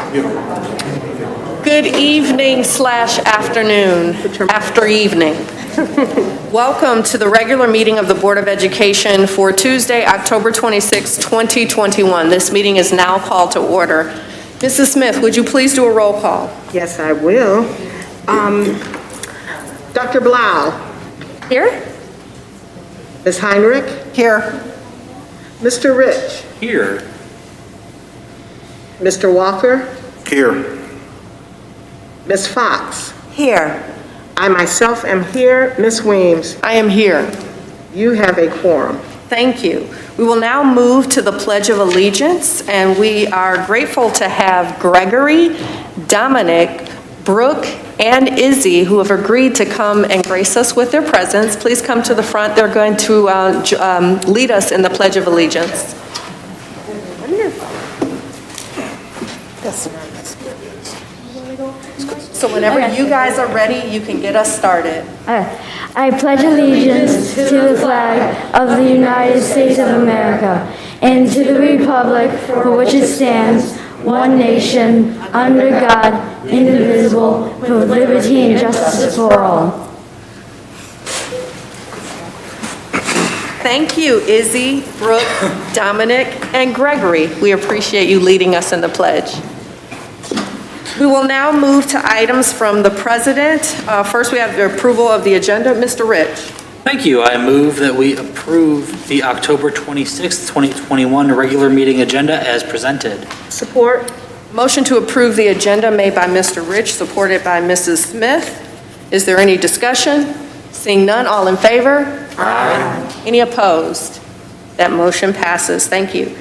Good evening / afternoon, after evening. Welcome to the regular meeting of the Board of Education for Tuesday, October 26, 2021. This meeting is now called to order. Mrs. Smith, would you please do a roll call? Yes, I will. Dr. Blau. Here? Ms. Heinrich. Here. Mr. Rich. Here. Mr. Walker. Here. Ms. Fox. Here. I myself am here. Ms. Weems. I am here. You have a quorum. Thank you. We will now move to the Pledge of Allegiance, and we are grateful to have Gregory, Dominic, Brooke, and Izzy, who have agreed to come and grace us with their presence. Please come to the front. They're going to lead us in the Pledge of Allegiance. So whenever you guys are ready, you can get us started. I pledge allegiance to the flag of the United States of America and to the republic for which it stands, one nation, under God, indivisible, with liberty and justice for all. Thank you, Izzy, Brooke, Dominic, and Gregory. We appreciate you leading us in the pledge. We will now move to items from the president. First, we have the approval of the agenda. Mr. Rich. Thank you. I move that we approve the October 26th, 2021 regular meeting agenda as presented. Support. Motion to approve the agenda made by Mr. Rich, supported by Mrs. Smith. Is there any discussion? Seeing none, all in favor? Aye. Any opposed? That motion passes. Thank you.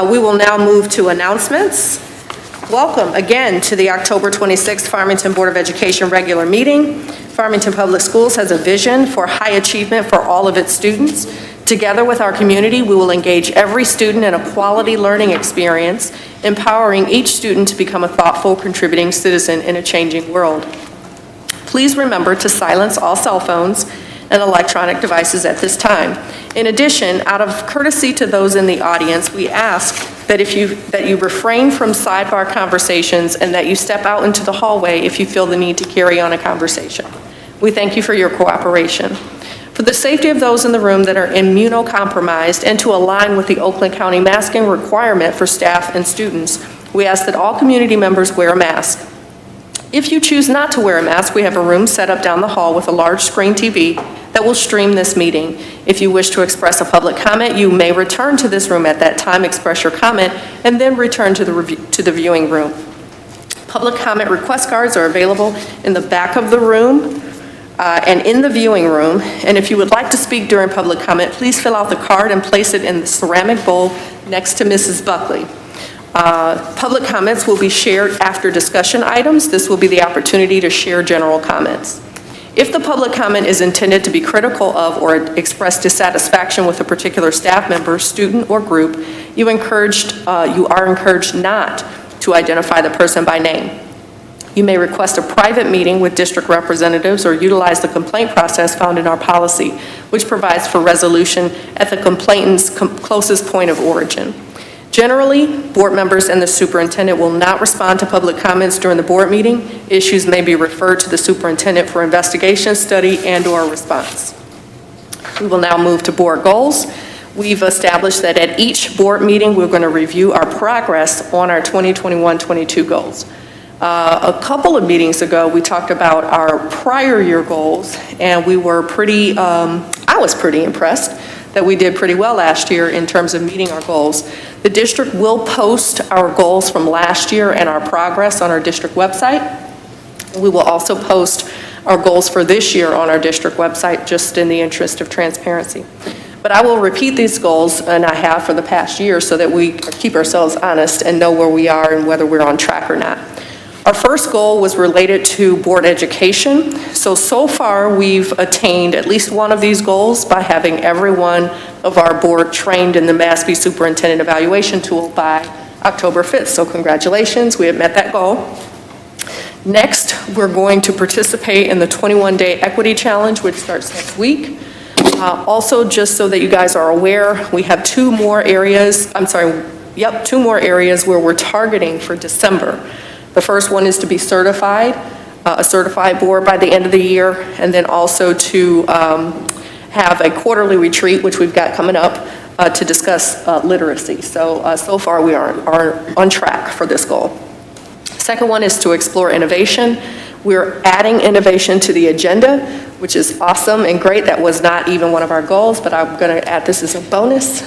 We will now move to announcements. Welcome again to the October 26th Farmington Board of Education regular meeting. Farmington Public Schools has a vision for high achievement for all of its students. Together with our community, we will engage every student in a quality learning experience, empowering each student to become a thoughtful, contributing citizen in a changing world. Please remember to silence all cell phones and electronic devices at this time. In addition, out of courtesy to those in the audience, we ask that you refrain from sidebar conversations and that you step out into the hallway if you feel the need to carry on a conversation. We thank you for your cooperation. For the safety of those in the room that are immunocompromised and to align with the Oakland County masking requirement for staff and students, we ask that all community members wear a mask. If you choose not to wear a mask, we have a room set up down the hall with a large screen TV that will stream this meeting. If you wish to express a public comment, you may return to this room at that time, express your comment, and then return to the viewing room. Public comment request cards are available in the back of the room and in the viewing room. And if you would like to speak during public comment, please fill out the card and place it in the ceramic bowl next to Mrs. Buckley. Public comments will be shared after discussion items. This will be the opportunity to share general comments. If the public comment is intended to be critical of or express dissatisfaction with a particular staff member, student, or group, you are encouraged not to identify the person by name. You may request a private meeting with district representatives or utilize the complaint process found in our policy, which provides for resolution at the complainant's closest point of origin. Generally, board members and the superintendent will not respond to public comments during the board meeting. Issues may be referred to the superintendent for investigation, study, and/or response. We will now move to board goals. We've established that at each board meeting, we're going to review our progress on our 2021-22 goals. A couple of meetings ago, we talked about our prior year goals, and we were I was pretty impressed that we did pretty well last year in terms of meeting our goals. The district will post our goals from last year and our progress on our district website. We will also post our goals for this year on our district website, just in the interest of transparency. But I will repeat these goals, and I have for the past year, so that we keep ourselves honest and know where we are and whether we're on track or not. Our first goal was related to board education. So far we've attained at least one of these goals by having every one of our board trained in the MASB Superintendent Evaluation Tool by October 5th. So congratulations, we have met that goal. Next, we're going to participate in the 21-day equity challenge, which starts next week. Also, just so that you guys are aware, we have two more areas where we're targeting for December. The first one is to be certified, a certified board by the end of the year, and then also to have a quarterly retreat, which we've got coming up, to discuss literacy. So far we are on track for this goal. Second one is to explore innovation. We're adding innovation to the agenda, which is awesome and great. That was not even one of our goals, but I'm going to add this as a bonus.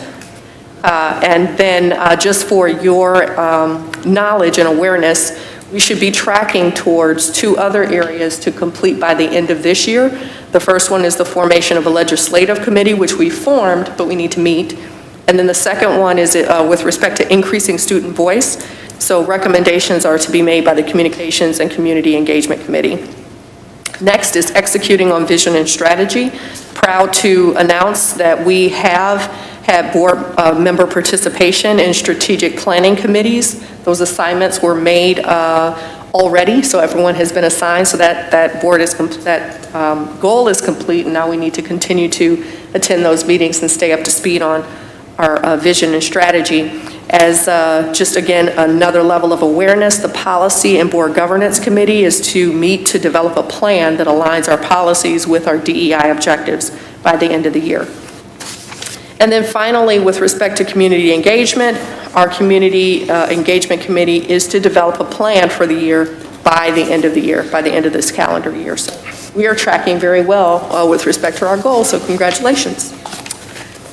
And then just for your knowledge and awareness, we should be tracking towards 2 other areas to complete by the end of this year. The first one is the formation of a legislative committee, which we formed, but we need to meet. And then the second one is with respect to increasing student voice. So recommendations are to be made by the Communications and Community Engagement Committee. Next is executing on vision and strategy. Proud to announce that we have had board member participation in strategic planning committees. Those assignments were made already, so everyone has been assigned, so that goal is complete, and now we need to continue to attend those meetings and stay up to speed on our vision and strategy. As just again, another level of awareness, the Policy and Board Governance Committee is to meet to develop a plan that aligns our policies with our DEI objectives by the end of the year. And then finally, with respect to community engagement, our Community Engagement Committee is to develop a plan for the year by the end of the year, by the end of this calendar year. So we are tracking very well with respect to our goals, so congratulations.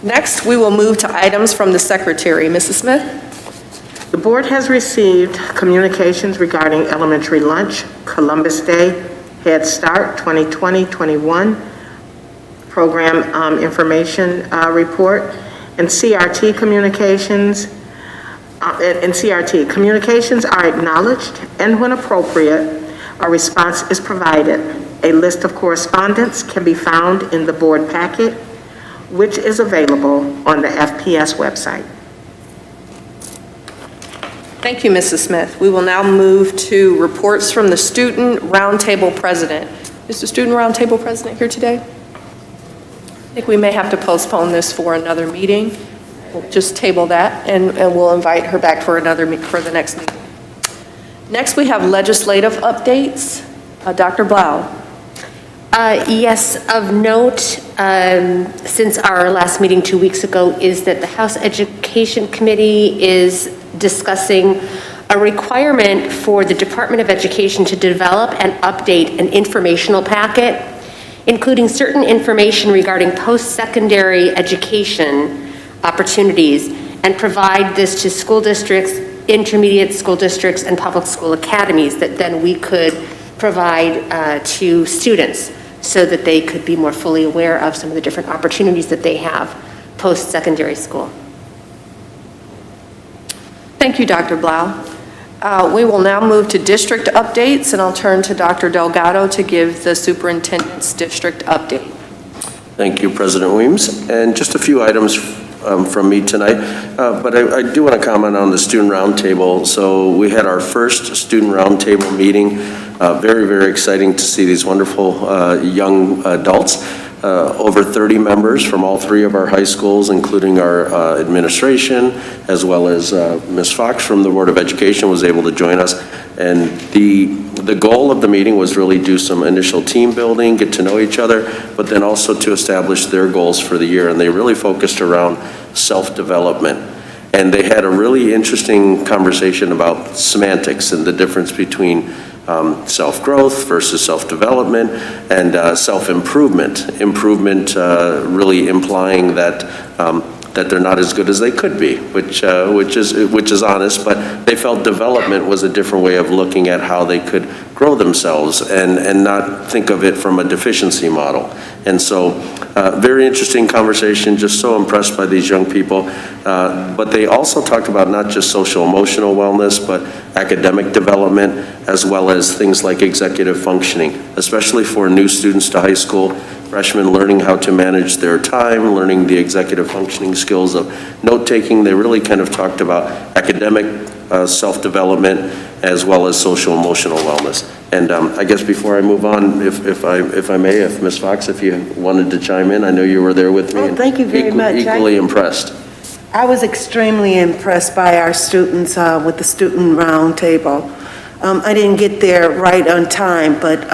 Next, we will move to items from the Secretary. Mrs. Smith? The board has received communications regarding elementary lunch, Columbus Day, Head Start 2020-21, program information report, and CRT communications. Communications are acknowledged, and when appropriate, a response is provided. A list of correspondence can be found in the board packet, which is available on the FPS website. Thank you, Mrs. Smith. We will now move to reports from the Student Roundtable President. Is the Student Roundtable President here today? I think we may have to postpone this for another meeting. We'll just table that, and we'll invite her back for the next meeting. Next, we have legislative updates. Dr. Blau. Yes, of note, since our last meeting 2 weeks ago, is that the House Education Committee is discussing a requirement for the Department of Education to develop and update an informational packet, including certain information regarding post-secondary education opportunities, and provide this to school districts, intermediate school districts, and public school academies that then we could provide to students, so that they could be more fully aware of some of the different opportunities that they have post-secondary school. Thank you, Dr. Blau. We will now move to district updates, and I'll turn to Dr. Delgado to give the superintendent's district update. Thank you, President Weems. And just a few items from me tonight, but I do want to comment on the student roundtable. So we had our first student roundtable meeting. Very, very exciting to see these wonderful young adults. Over 30 members from all 3 of our high schools, including our administration, as well as Ms. Fox from the Board of Education was able to join us. And the goal of the meeting was really do some initial team building, get to know each other, but then also to establish their goals for the year. And they really focused around self-development. And they had a really interesting conversation about semantics and the difference between self-growth versus self-development and self-improvement. Improvement really implying that they're not as good as they could be, which is honest, but they felt development was a different way of looking at how they could grow themselves and not think of it from a deficiency model. And so very interesting conversation, just so impressed by these young people. But they also talked about not just social emotional wellness, but academic development, as well as things like executive functioning, especially for new students to high school, freshmen learning how to manage their time, learning the executive functioning skills of note-taking. They really kind of talked about academic self-development as well as social emotional wellness. And I guess before I move on, if I may, if Ms. Fox, if you wanted to chime in, I know you were there with me. Oh, thank you very much. Equally impressed. I was extremely impressed by our students with the student roundtable. I didn't get there right on time, but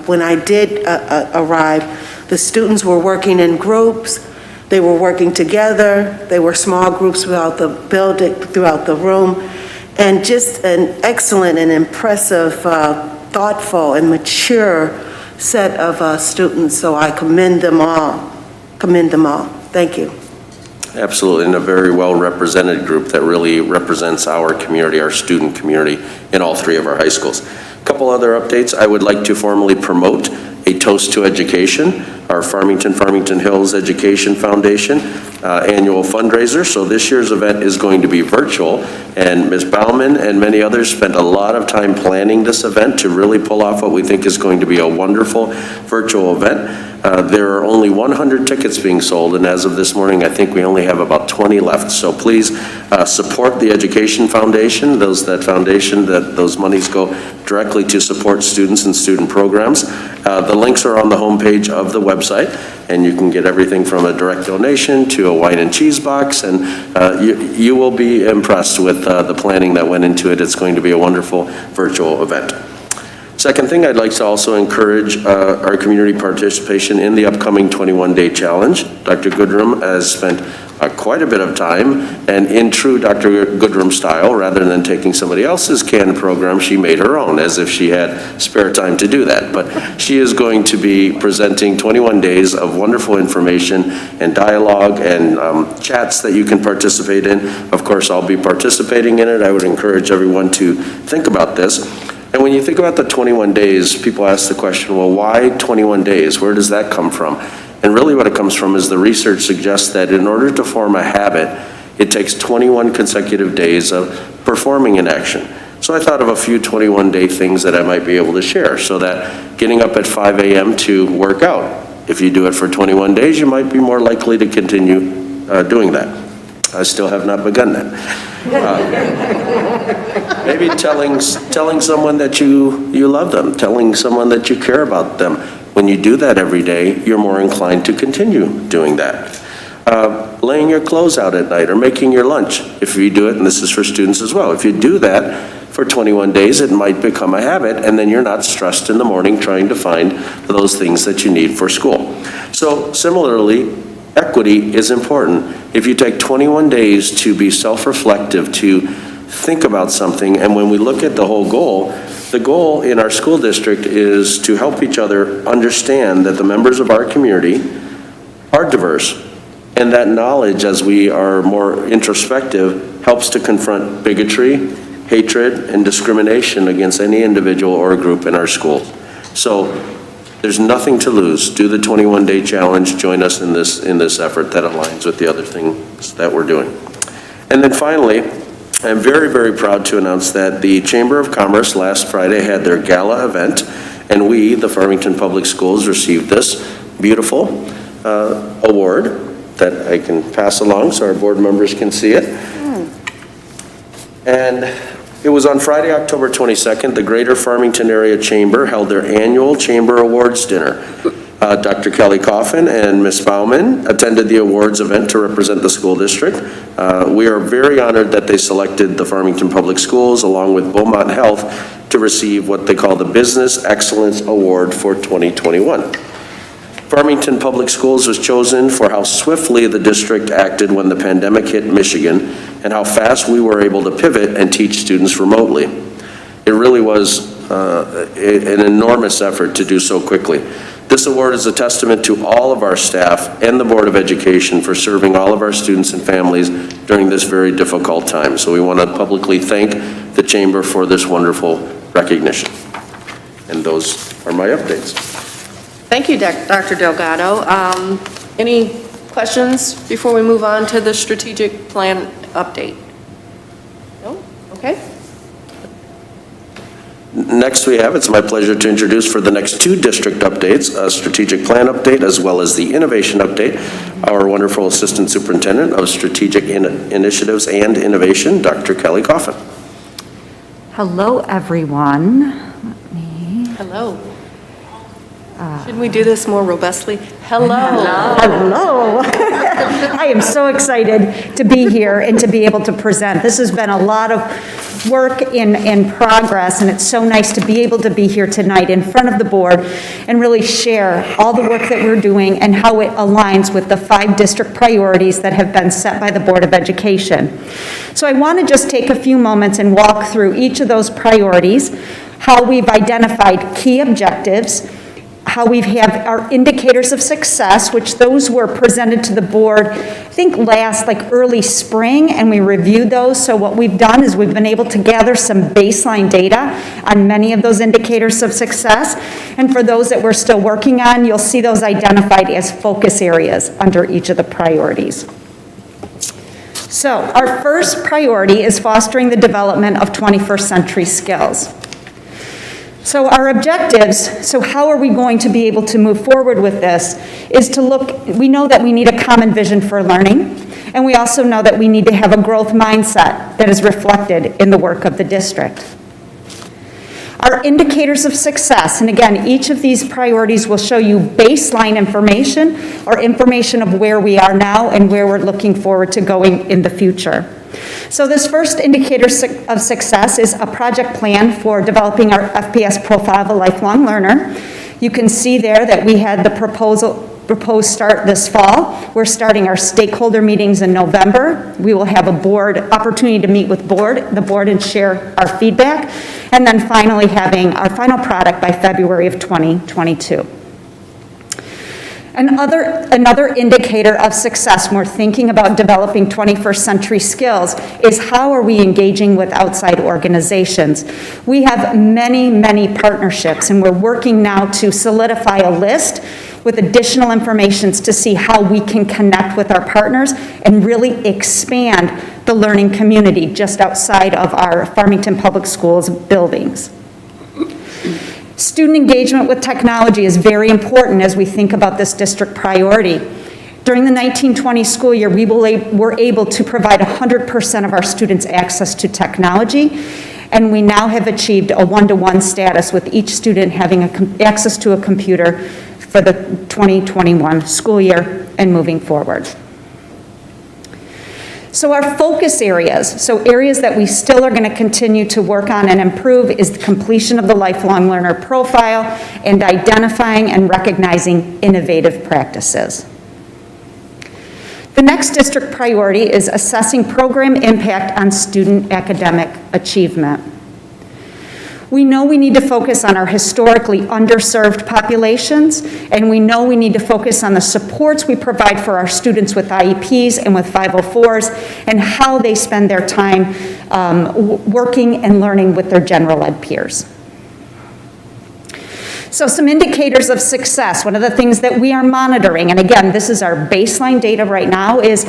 when I did arrive, the students were working in groups. They were working together. They were small groups throughout the building, throughout the room, and just an excellent and impressive, thoughtful and mature set of students. So I commend them all. Commend them all. Thank you. Absolutely, and a very well-represented group that really represents our community, our student community, in all three of our high schools. A couple other updates. I would like to formally promote a Toast to Education, our Farmington Hills Education Foundation annual fundraiser. So this year's event is going to be virtual, and Ms. Bauman and many others spent a lot of time planning this event to really pull off what we think is going to be a wonderful virtual event. There are only 100 tickets being sold, and as of this morning, I think we only have about 20 left. So please support the Education Foundation. Those monies go directly to support students and student programs. The links are on the homepage of the website, and you can get everything from a direct donation to a wine and cheese box, and you will be impressed with the planning that went into it. It's going to be a wonderful virtual event. Second thing, I'd like to also encourage our community participation in the upcoming 21-day challenge. Dr. Goodrum has spent quite a bit of time, and in true Dr. Goodrum style, rather than taking somebody else's canned program, she made her own, as if she had spare time to do that. But she is going to be presenting 21 days of wonderful information and dialogue and chats that you can participate in. Of course, I'll be participating in it. I would encourage everyone to think about this. And when you think about the 21 days, people ask the question, well, why 21 days? Where does that come from? And really what it comes from is the research suggests that in order to form a habit, it takes 21 consecutive days of performing an action. So I thought of a few 21-day things that I might be able to share, so that getting up at 5 a.m. to work out, if you do it for 21 days, you might be more likely to continue doing that. I still have not begun that. Maybe telling someone that you love them, telling someone that you care about them. When you do that every day, you're more inclined to continue doing that. Laying your clothes out at night or making your lunch, if you do it, and this is for students as well, if you do that for 21 days, it might become a habit, and then you're not stressed in the morning trying to find those things that you need for school. So similarly, equity is important. If you take 21 days to be self-reflective, to think about something, and when we look at the goal in our school district is to help each other understand that the members of our community are diverse, and that knowledge, as we are more introspective, helps to confront bigotry, hatred, and discrimination against any individual or group in our schools. So there's nothing to lose. Do the 21-day challenge. Join us in this effort that aligns with the other things that we're doing. And then finally, I'm very, very proud to announce that the Chamber of Commerce last Friday had their gala event, and we, the Farmington Public Schools, received this beautiful award that I can pass along so our board members can see it. And it was on Friday, October 22nd, the Greater Farmington Area Chamber held their annual Chamber Awards dinner. Dr. Kelly Coffin and Ms. Bauman attended the awards event to represent the school district. We are very honored that they selected the Farmington Public Schools along with Beaumont Health to receive what they call the Business Excellence Award for 2021. Farmington Public Schools was chosen for how swiftly the district acted when the pandemic hit Michigan and how fast we were able to pivot and teach students remotely. It really was an enormous effort to do so quickly. This award is a testament to all of our staff and the Board of Education for serving all of our students and families during this very difficult time. So we want to publicly thank the Chamber for this wonderful recognition. And those are my updates. Thank you, Dr. Delgado. Any questions before we move on to the strategic plan update? No? Okay. Next we have, it's my pleasure to introduce for the next two district updates, a strategic plan update as well as the innovation update, our wonderful Assistant Superintendent of Strategic Initiatives and Innovation, Dr. Kelly Coffin. Hello, everyone. Hello. Should we do this more robustly? Hello. Hello. I am so excited to be here and to be able to present. This has been a lot of work in progress, and it's so nice to be able to be here tonight in front of the board and really share all the work that we're doing and how it aligns with the 5 district priorities that have been set by the Board of Education. So I want to just take a few moments and walk through each of those priorities, how we've identified key objectives, how we have our indicators of success, which those were presented to the board, I think early spring, and we reviewed those. So what we've done is we've been able to gather some baseline data on many of those indicators of success. And for those that we're still working on, you'll see those identified as focus areas under each of the priorities. So our first priority is fostering the development of 21st century skills. So our objectives, so how are we going to be able to move forward with this, is to look, we know that we need a common vision for learning, and we also know that we need to have a growth mindset that is reflected in the work of the district. Our indicators of success, and again, each of these priorities will show you baseline information or information of where we are now and where we're looking forward to going in the future. So this first indicator of success is a project plan for developing our FPS profile of a lifelong learner. You can see there that we had the proposed start this fall. We're starting our stakeholder meetings in November. We will have a opportunity to meet with the board and share our feedback, and then finally having our final product by February of 2022. Another indicator of success when we're thinking about developing 21st century skills is how are we engaging with outside organizations. We have many, many partnerships, and we're working now to solidify a list with additional information to see how we can connect with our partners and really expand the learning community just outside of our Farmington Public Schools buildings. Student engagement with technology is very important as we think about this district priority. During the 1920 school year, we were able to provide 100% of our students access to technology, and we now have achieved a one-to-one status with each student having access to a computer for the 2021 school year and moving forward. So our focus areas, so areas that we still are going to continue to work on and improve, is the completion of the lifelong learner profile and identifying and recognizing innovative practices. The next district priority is assessing program impact on student academic achievement. We know we need to focus on our historically underserved populations, and we know we need to focus on the supports we provide for our students with IEPs and with 504s, and how they spend their time working and learning with their general ed peers. So some indicators of success, one of the things that we are monitoring, and again, this is our baseline data right now, is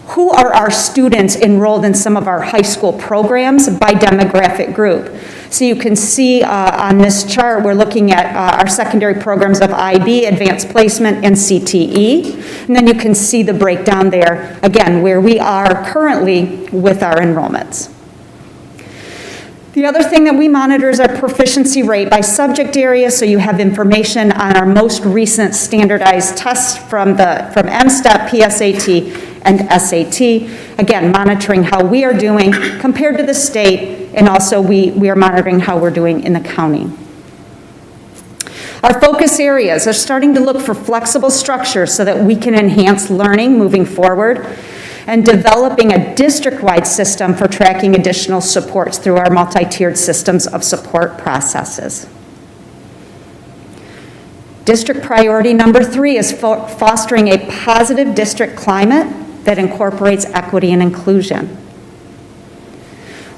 who are our students enrolled in some of our high school programs by demographic group. So you can see on this chart, we're looking at our secondary programs of IB, Advanced Placement, and CTE. And then you can see the breakdown there, again, where we are currently with our enrollments. The other thing that we monitor is our proficiency rate by subject area, so you have information on our most recent standardized tests from MSTEP, PSAT, and SAT. Again, monitoring how we are doing compared to the state, and also we are monitoring how we're doing in the county. Our focus areas are starting to look for flexible structures so that we can enhance learning moving forward, and developing a district-wide system for tracking additional supports through our multi-tiered systems of support processes. District priority number 3 is fostering a positive district climate that incorporates equity and inclusion.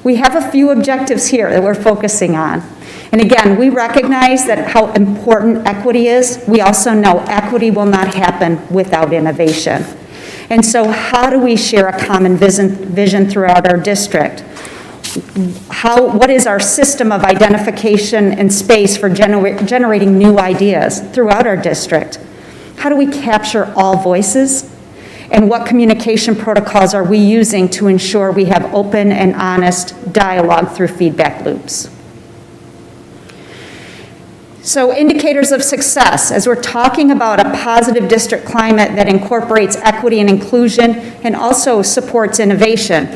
We have a few objectives here that we're focusing on. And again, we recognize that how important equity is. We also know equity will not happen without innovation. And so how do we share a common vision throughout our district? What is our system of identification and space for generating new ideas throughout our district? How do we capture all voices? And what communication protocols are we using to ensure we have open and honest dialogue through feedback loops? So indicators of success, as we're talking about a positive district climate that incorporates equity and inclusion and also supports innovation.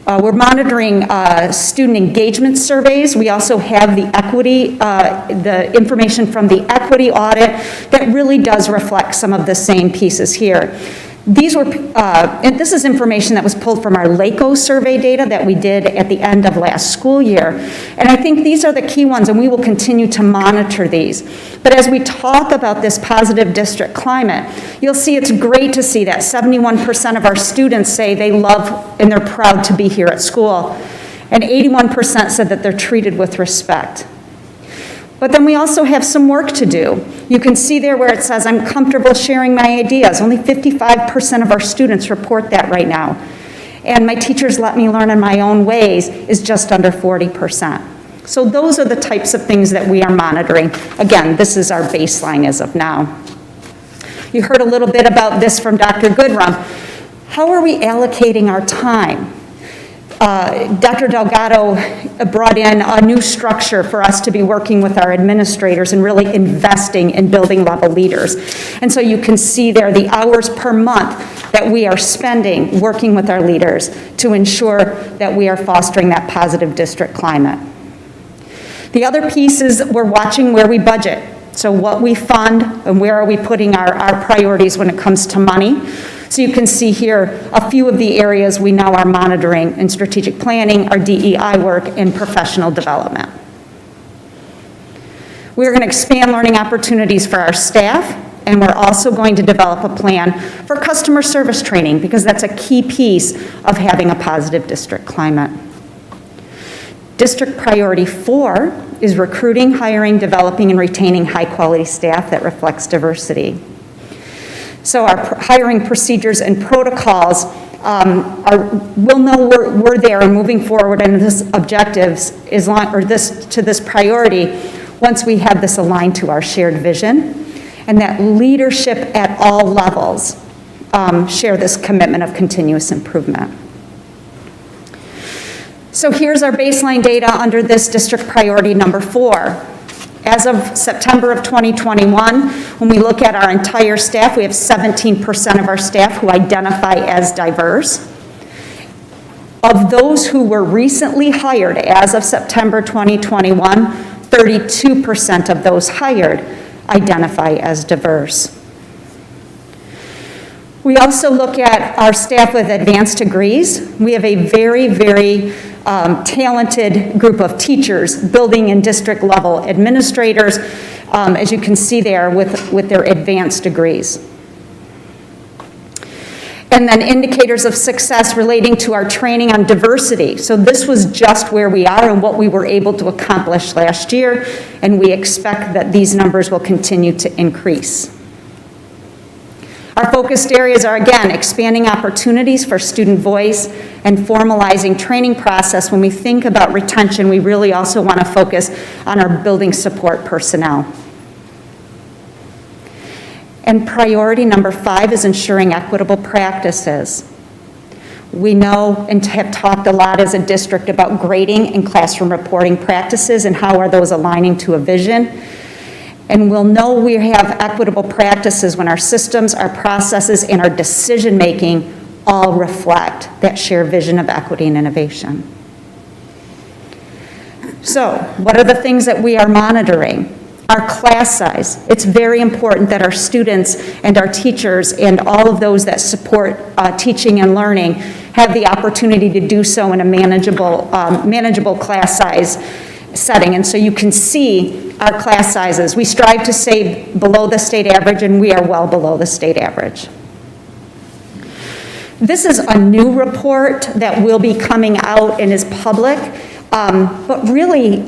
We're monitoring student engagement surveys. We also have the equity, the information from the equity audit that really does reflect some of the same pieces here. These were, and this is information that was pulled from our LACO survey data that we did at the end of last school year. And I think these are the key ones, and we will continue to monitor these. But as we talk about this positive district climate, you'll see it's great to see that 71% of our students say they love and they're proud to be here at school. And 81% said that they're treated with respect. But then we also have some work to do. You can see there where it says, I'm comfortable sharing my ideas. Only 55% of our students report that right now. And my teachers let me learn in my own ways is just under 40%. So those are the types of things that we are monitoring. Again, this is our baseline as of now. You heard a little bit about this from Dr. Goodrum. How are we allocating our time? Dr. Delgado brought in a new structure for us to be working with our administrators and really investing in building level leaders. And so you can see there the hours per month that we are spending working with our leaders to ensure that we are fostering that positive district climate. The other piece is we're watching where we budget. So what we fund and where are we putting our priorities when it comes to money. So you can see here a few of the areas we now are monitoring in strategic planning, our DEI work, and professional development. We're going to expand learning opportunities for our staff, and we're also going to develop a plan for customer service training because that's a key piece of having a positive district climate. District priority 4 is recruiting, hiring, developing, and retaining high-quality staff that reflects diversity. So our hiring procedures and protocols we'll know we're there and moving forward in this objectives to this priority once we have this aligned to our shared vision and that leadership at all levels share this commitment of continuous improvement. So here's our baseline data under this district priority number 4. As of September of 2021, when we look at our entire staff, we have 17% of our staff who identify as diverse. Of those who were recently hired as of September 2021, 32% of those hired identify as diverse. We also look at our staff with advanced degrees. We have a very, very talented group of teachers, building and district level administrators, as you can see there with their advanced degrees. And then indicators of success relating to our training on diversity. So this was just where we are and what we were able to accomplish last year, and we expect that these numbers will continue to increase. Our focused areas are, again, expanding opportunities for student voice and formalizing training process. When we think about retention, we really also want to focus on our building support personnel. And priority number 5 is ensuring equitable practices. We know and have talked a lot as a district about grading and classroom reporting practices and how are those aligning to a vision. And we'll know we have equitable practices when our systems, our processes, and our decision-making all reflect that shared vision of equity and innovation. So, what are the things that we are monitoring? Our class size. It's very important that our students and our teachers and all of those that support teaching and learning have the opportunity to do so in a manageable class size setting. And so you can see our class sizes. We strive to stay below the state average, and we are well below the state average. This is a new report that will be coming out and is public, but really,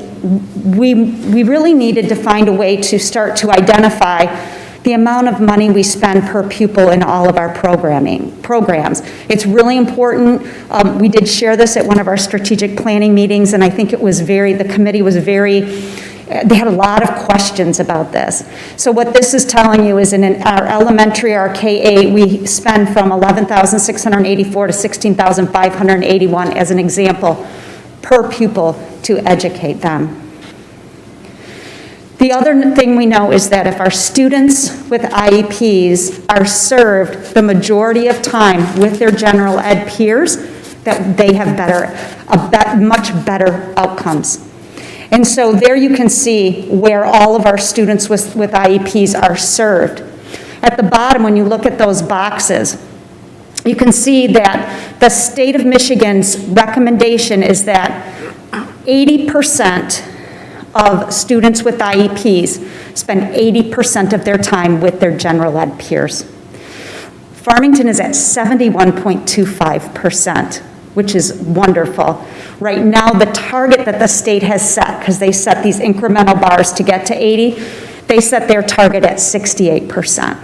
we really needed to find a way to start to identify the amount of money we spend per pupil in all of our programs. It's really important. We did share this at one of our strategic planning meetings, and I think it was the committee was they had a lot of questions about this. So what this is telling you is in our elementary, our K-8, we spend from $11,684 to $16,581 as an example per pupil to educate them. The other thing we know is that if our students with IEPs are served the majority of time with their general ed peers, that they have much better outcomes. And so there you can see where all of our students with IEPs are served. At the bottom, when you look at those boxes, you can see that the state of Michigan's recommendation is that 80% of students with IEPs spend 80% of their time with their general ed peers. Farmington is at 71.25%, which is wonderful. Right now, the target that the state has set, because they set these incremental bars to get to 80, they set their target at 68%.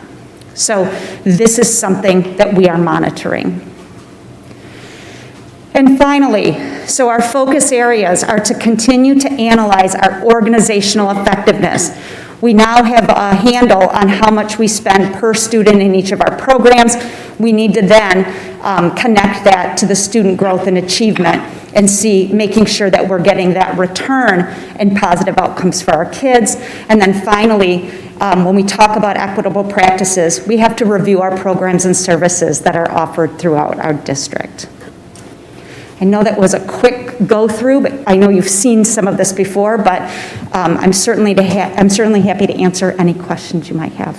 So this is something that we are monitoring. And finally, so our focus areas are to continue to analyze our organizational effectiveness. We now have a handle on how much we spend per student in each of our programs. We need to then connect that to the student growth and achievement and making sure that we're getting that return and positive outcomes for our kids. And then finally, when we talk about equitable practices, we have to review our programs and services that are offered throughout our district. I know that was a quick go-through, but I know you've seen some of this before, but I'm certainly happy to answer any questions you might have.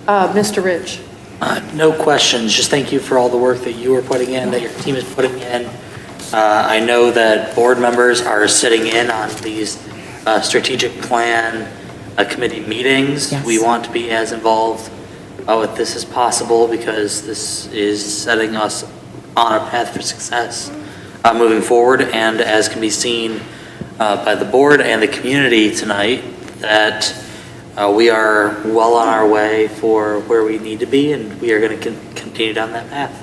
Mr. Rich? No questions, just thank you for all the work that you are putting in, that your team is putting in. I know that board members are sitting in on these strategic plan committee meetings. Yes. We want to be as involved with this as possible because this is setting us on a path for success moving forward. And as can be seen by the board and the community tonight, that we are well on our way for where we need to be, and we are going to continue down that path.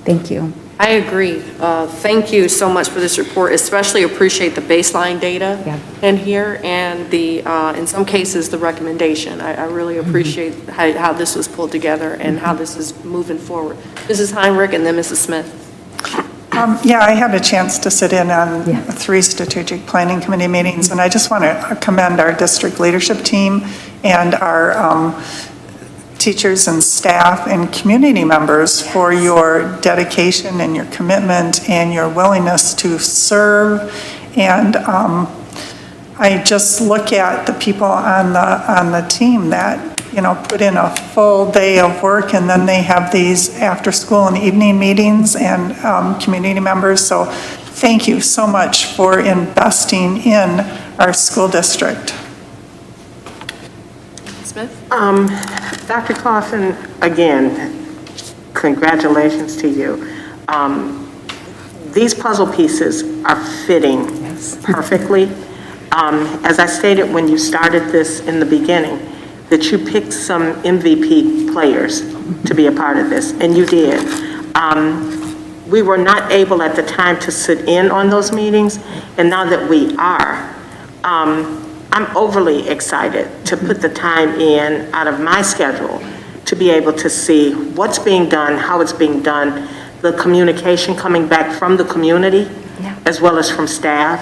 Thank you. I agree. Thank you so much for this report, especially appreciate the baseline data in here and the, in some cases, the recommendation. I really appreciate how this was pulled together and how this is moving forward. Mrs. Heinrich and then Mrs. Smith. Yeah, I had a chance to sit in on 3 strategic planning committee meetings, and I just want to commend our district leadership team and our teachers and staff and community members for your dedication and your commitment and your willingness to serve. And I just look at the people on the team that, you know, put in a full day of work, and then they have these after school and evening meetings, and community members. So thank you so much for investing in our school district. Smith? Dr. Clausen, again, congratulations to you. These puzzle pieces are fitting perfectly. As I stated when you started this in the beginning, that you picked some MVP players to be a part of this, and you did. We were not able at the time to sit in on those meetings, and now that we are, I'm overly excited to put the time in out of my schedule to be able to see what's being done, how it's being done, the communication coming back from the community, as well as from staff,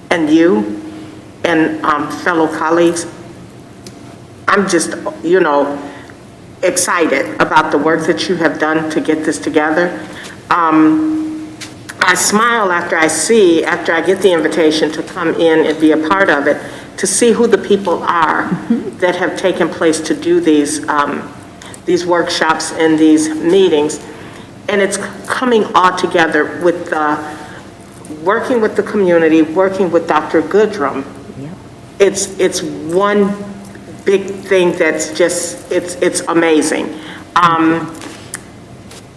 and you, and fellow colleagues. I'm just, you know, excited about the work that you have done to get this together. I smile after I get the invitation to come in and be a part of it, to see who the people are that have taken place to do these workshops and these meetings. And it's coming all together with working with the community, working with Dr. Goodrum. It's one big thing that's just, it's amazing.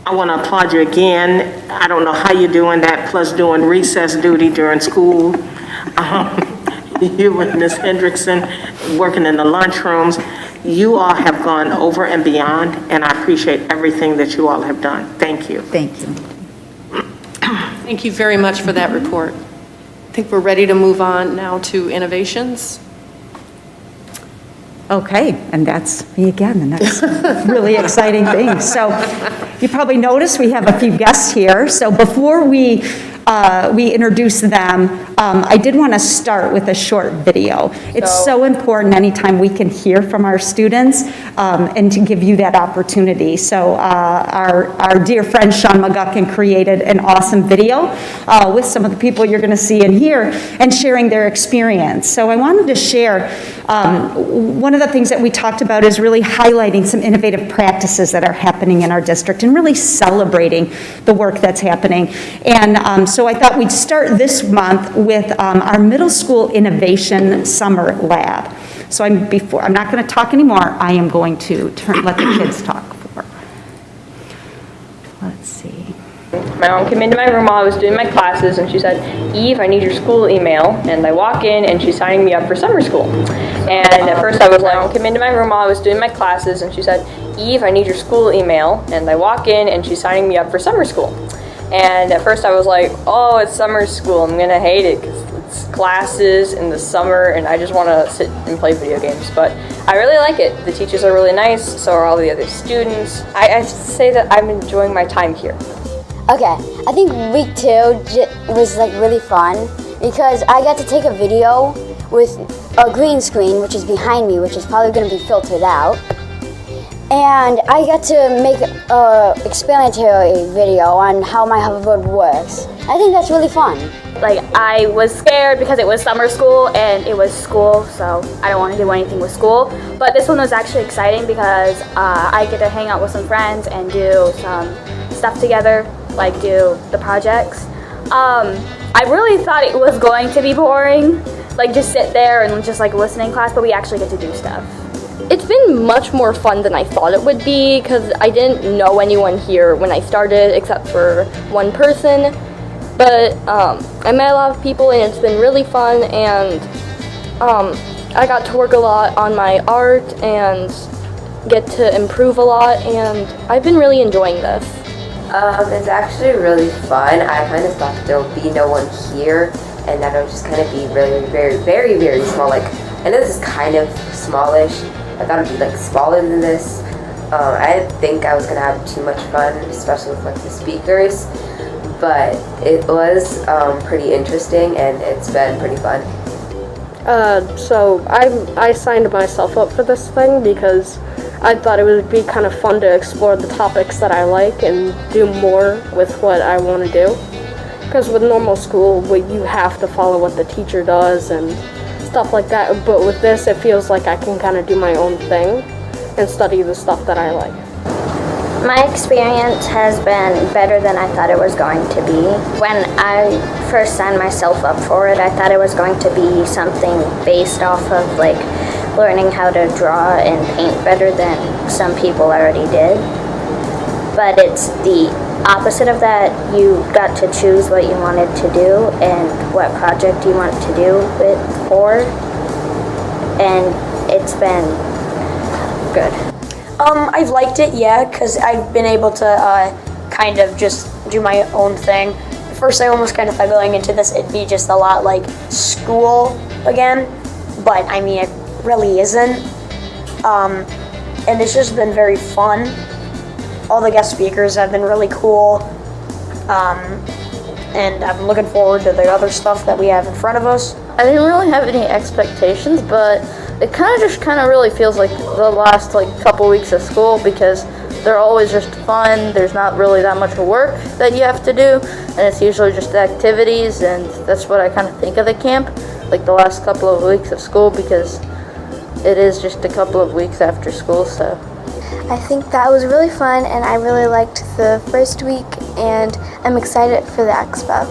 I want to applaud you again. I don't know how you're doing that, plus doing recess duty during school. You and Ms. Hendrickson working in the lunchrooms. You all have gone over and beyond, and I appreciate everything that you all have done. Thank you. Thank you. Thank you very much for that report. I think we're ready to move on now to innovations. Okay, and that's me again, the next really exciting thing. So you probably noticed we have a few guests here. So before we we introduce them, I did want to start with a short video. It's so important anytime we can hear from our students and to give you that opportunity. So our dear friend Sean McGuckin created an awesome video with some of the people you're going to see and hear and sharing their experience. So I wanted to share, one of the things that we talked about is really highlighting some innovative practices that are happening in our district and really celebrating the work that's happening. And so I thought we'd start this month with our middle school innovation summer lab. So I'm not going to talk anymore. I am going to let the kids talk. Let's see. My mom came into my room while I was doing my classes and she said, "Eve, I need your school email." And I walk in and she's signing me up for summer school. And at first I was like, came into my room while I was doing my classes and she said, "Eve, I need your school email." And I walk in and she's signing me up for summer school. And at first I was like, oh, it's summer school. I'm gonna hate it because it's classes in the summer and I just want to sit and play video games. But I really like it. The teachers are really nice, so are all the other students. I say that I'm enjoying my time here. Okay, I think week 2 was like really fun because I got to take a video with a green screen, which is behind me, which is probably going to be filtered out. And I got to make an explanatory video on how my hoverboard works. I think that's really fun. Like, I was scared because it was summer school and it was school, so I don't want to do anything with school. But this one was actually exciting because I get to hang out with some friends and do some stuff together, like do the projects. I really thought it was going to be boring, like just sit there and just like listen in class, but we actually get to do stuff. It's been much more fun than I thought it would be because I didn't know anyone here when I started except for one person. But I met a lot of people and it's been really fun, and I got to work a lot on my art and get to improve a lot, and I've been really enjoying this. It's actually really fun. I kind of thought that there would be no one here and that it would just kind of be really, very, very, very small. Like, I know this is kind of smallish. I thought it would be like smaller than this. I didn't think I was going to have too much fun, especially with like the speakers. But it was pretty interesting and it's been pretty fun. So I signed myself up for this thing because I thought it would be kind of fun to explore the topics that I like and do more with what I want to do. Because with normal school, you have to follow what the teacher does and stuff like that. But with this, it feels like I can kind of do my own thing and study the stuff that I like. My experience has been better than I thought it was going to be. When I first signed myself up for it, I thought it was going to be something based off of like learning how to draw and paint better than some people already did. But it's the opposite of that. You got to choose what you wanted to do and what project you wanted to do it for. And it's been good. I've liked it, yeah, because I've been able to kind of just do my own thing. At first, I almost kind of thought going into this, it'd be just a lot like school again, but I mean, it really isn't. And it's just been very fun. All the guest speakers have been really cool, and I'm looking forward to the other stuff that we have in front of us. I didn't really have any expectations, but it kind of really feels like the last couple weeks of school because they're always just fun. There's not really that much work that you have to do, and it's usually just activities, and that's what I kind of think of the camp, like the last couple of weeks of school, because it is just a couple of weeks after school. So I think that was really fun, and I really liked the first week, and I'm excited for the expo.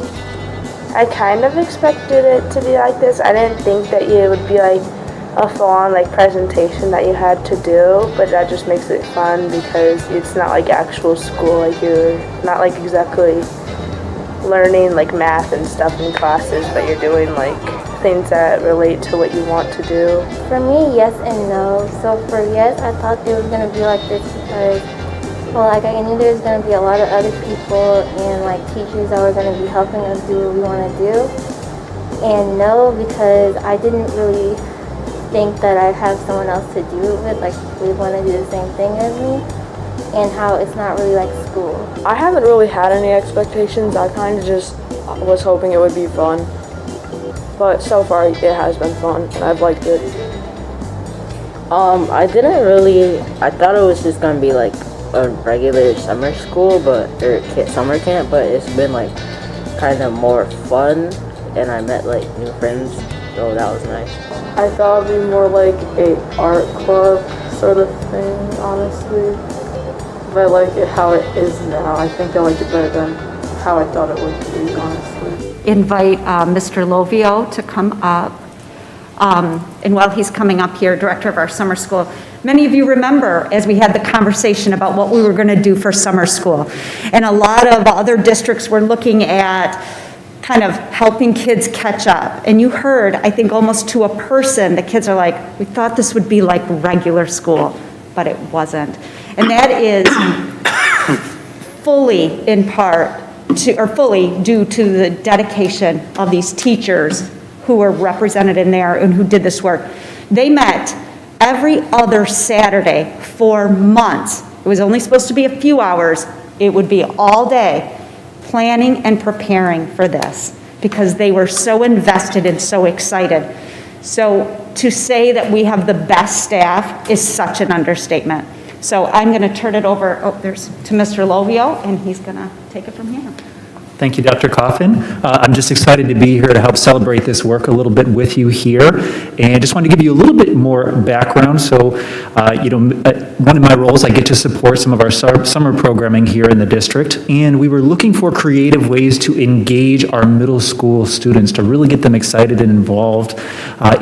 I kind of expected it to be like this. I didn't think that it would be like a full-on presentation that you had to do, but that just makes it fun because it's not like actual school. Like you're not exactly learning math and stuff in classes, but you're doing things that relate to what you want to do. For me, yes and no. So for yes, I thought it was going to be like this because, well, I knew there was going to be a lot of other people and teachers that were going to be helping us do what we want to do. And no, because I didn't really think that I'd have someone else to do it with, we want to do the same thing as me. and how it's not really like school? I haven't really had any expectations. I kind of just was hoping it would be fun. But so far it has been fun and I've liked it. I thought it was just gonna be like a regular summer school, summer camp, but it's been like kind of more fun, and I met like new friends, so that was nice. I thought it'd be more like a art club sort of thing, honestly. But I like it how it is now. I think I like it better than how I thought it would be, honestly. Invite Mr. Lovio to come up. And while he's coming up here, director of our summer school, many of you remember as we had the conversation about what we were going to do for summer school. And a lot of other districts were looking at kind of helping kids catch up. And you heard, I think almost to a person, the kids are like, we thought this would be like regular school, but it wasn't. And that is fully in part fully due to the dedication of these teachers who were represented in there and who did this work. They met every other Saturday for months. It was only supposed to be a few hours. It would be all day planning and preparing for this because they were so invested and so excited. So to say that we have the best staff is such an understatement. So I'm going to turn it over to Mr. Lovio, and he's going to take it from here. Thank you, Dr. Coffin. I'm just excited to be here to help celebrate this work a little bit with you here. And I just wanted to give you a little bit more background. So, one of my roles, I get to support some of our summer programming here in the district. And we were looking for creative ways to engage our middle school students, to really get them excited and involved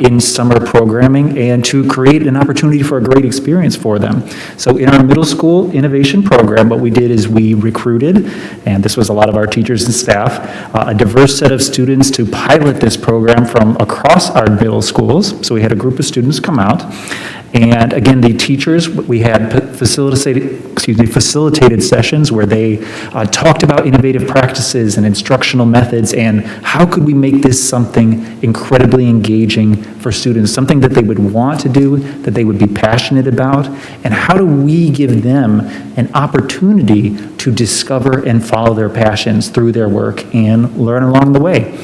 in summer programming and to create an opportunity for a great experience for them. So in our middle school innovation program, what we did is we recruited, and this was a lot of our teachers and staff, a diverse set of students to pilot this program from across our middle schools. So we had a group of students come out, and again, the teachers, we had facilitated sessions where they talked about innovative practices and instructional methods and how could we make this something incredibly engaging for students, something that they would want to do, that they would be passionate about, and how do we give them an opportunity to discover and follow their passions through their work and learn along the way.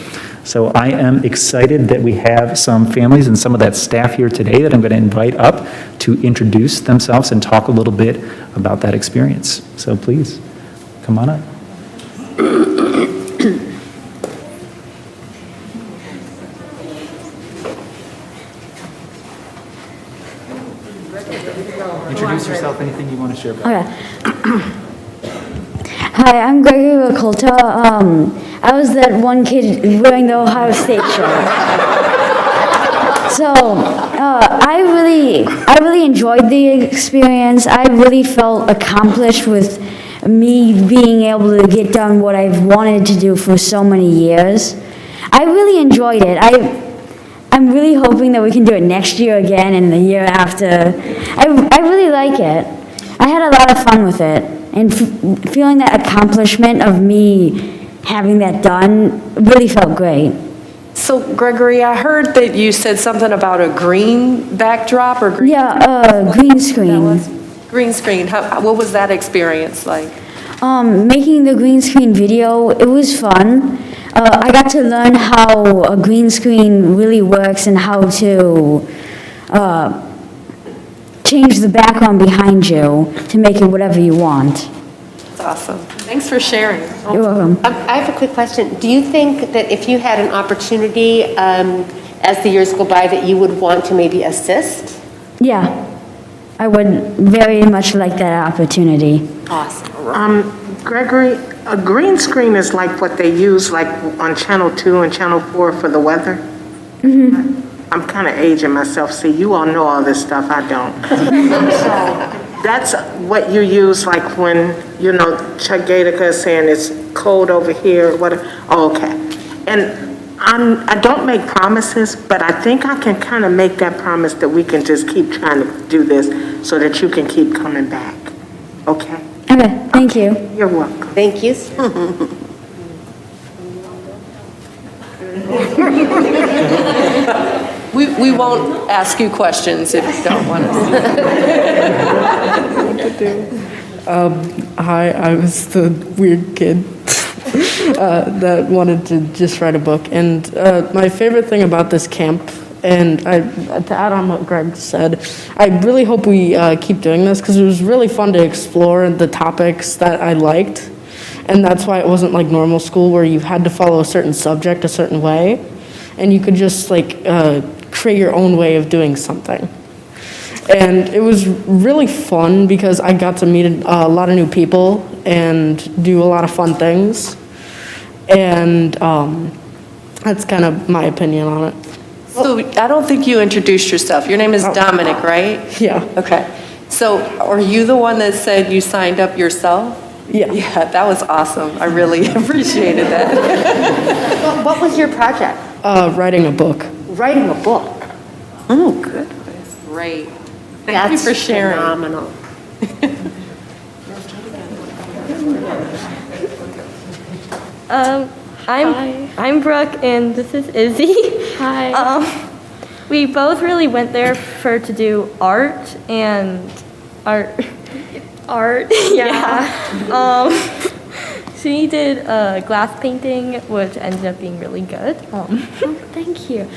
So I am excited that we have some families and some of that staff here today that I'm going to invite up to introduce themselves and talk a little bit about that experience. So please, come on up. Introduce yourself, anything you want to share about. Okay. Hi, I'm Gregory Rakolta. I was that one kid wearing the Ohio State shirt. So I really enjoyed the experience. I really felt accomplished with me being able to get done what I've wanted to do for so many years. I really enjoyed it. I'm really hoping that we can do it next year again and the year after. I really like it. I had a lot of fun with it. And feeling that accomplishment of me having that done really felt great. So Gregory, I heard that you said something about a green backdrop or green... Yeah, green screen. Green screen. What was that experience like? Making the green screen video, it was fun. I got to learn how a green screen really works and how to change the background behind you to make it whatever you want. That's awesome. Thanks for sharing. You're welcome. I have a quick question. Do you think that if you had an opportunity as the years go by that you would want to maybe assist? Yeah, I would very much like that opportunity. Awesome. Gregory, a green screen is like what they use like on Channel 2 and Channel 4 for the weather? Mm-hmm. I'm kind of aging myself. See, you all know all this stuff. I don't. So that's what you use like when, Chuck Gatica is saying it's cold over here. Oh, okay. And I don't make promises, but I think I can kind of make that promise that we can just keep trying to do this so that you can keep coming back. Okay? Okay, thank you. You're welcome. Thank you. We won't ask you questions if you don't want us to. Hi, I was the weird kid that wanted to just write a book. And my favorite thing about this camp, and to add on what Greg said, I really hope we keep doing this because it was really fun to explore the topics that I liked. And that's why it wasn't like normal school where you had to follow a certain subject a certain way. And you could just like create your own way of doing something. And it was really fun because I got to meet a lot of new people and do a lot of fun things. And that's kind of my opinion on it. So I don't think you introduced yourself. Your name is Dominic, right? Yeah. Okay. So are you the one that said you signed up yourself? Yeah. Yeah, that was awesome. I really appreciated that. What was your project? Writing a book. Writing a book. Oh, good. Great. Thank you for sharing. Phenomenal. I'm Brooke and this is Izzy. Hi. We both really went there to do art and art. Art. Yeah. She did glass painting, which ended up being really good. Thank you.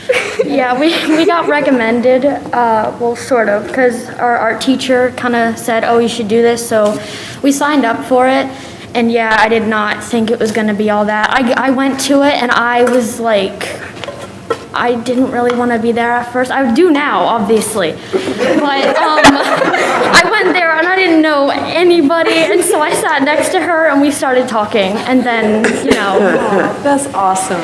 Yeah, we got recommended, well, sort of, because our art teacher kind of said, oh, you should do this, so we signed up for it. And yeah, I did not think it was going to be all that. I went to it and I was like, I didn't really want to be there at first. I do now, obviously. But I went there and I didn't know anybody, and so I sat next to her and we started talking, and then, you know. That's awesome.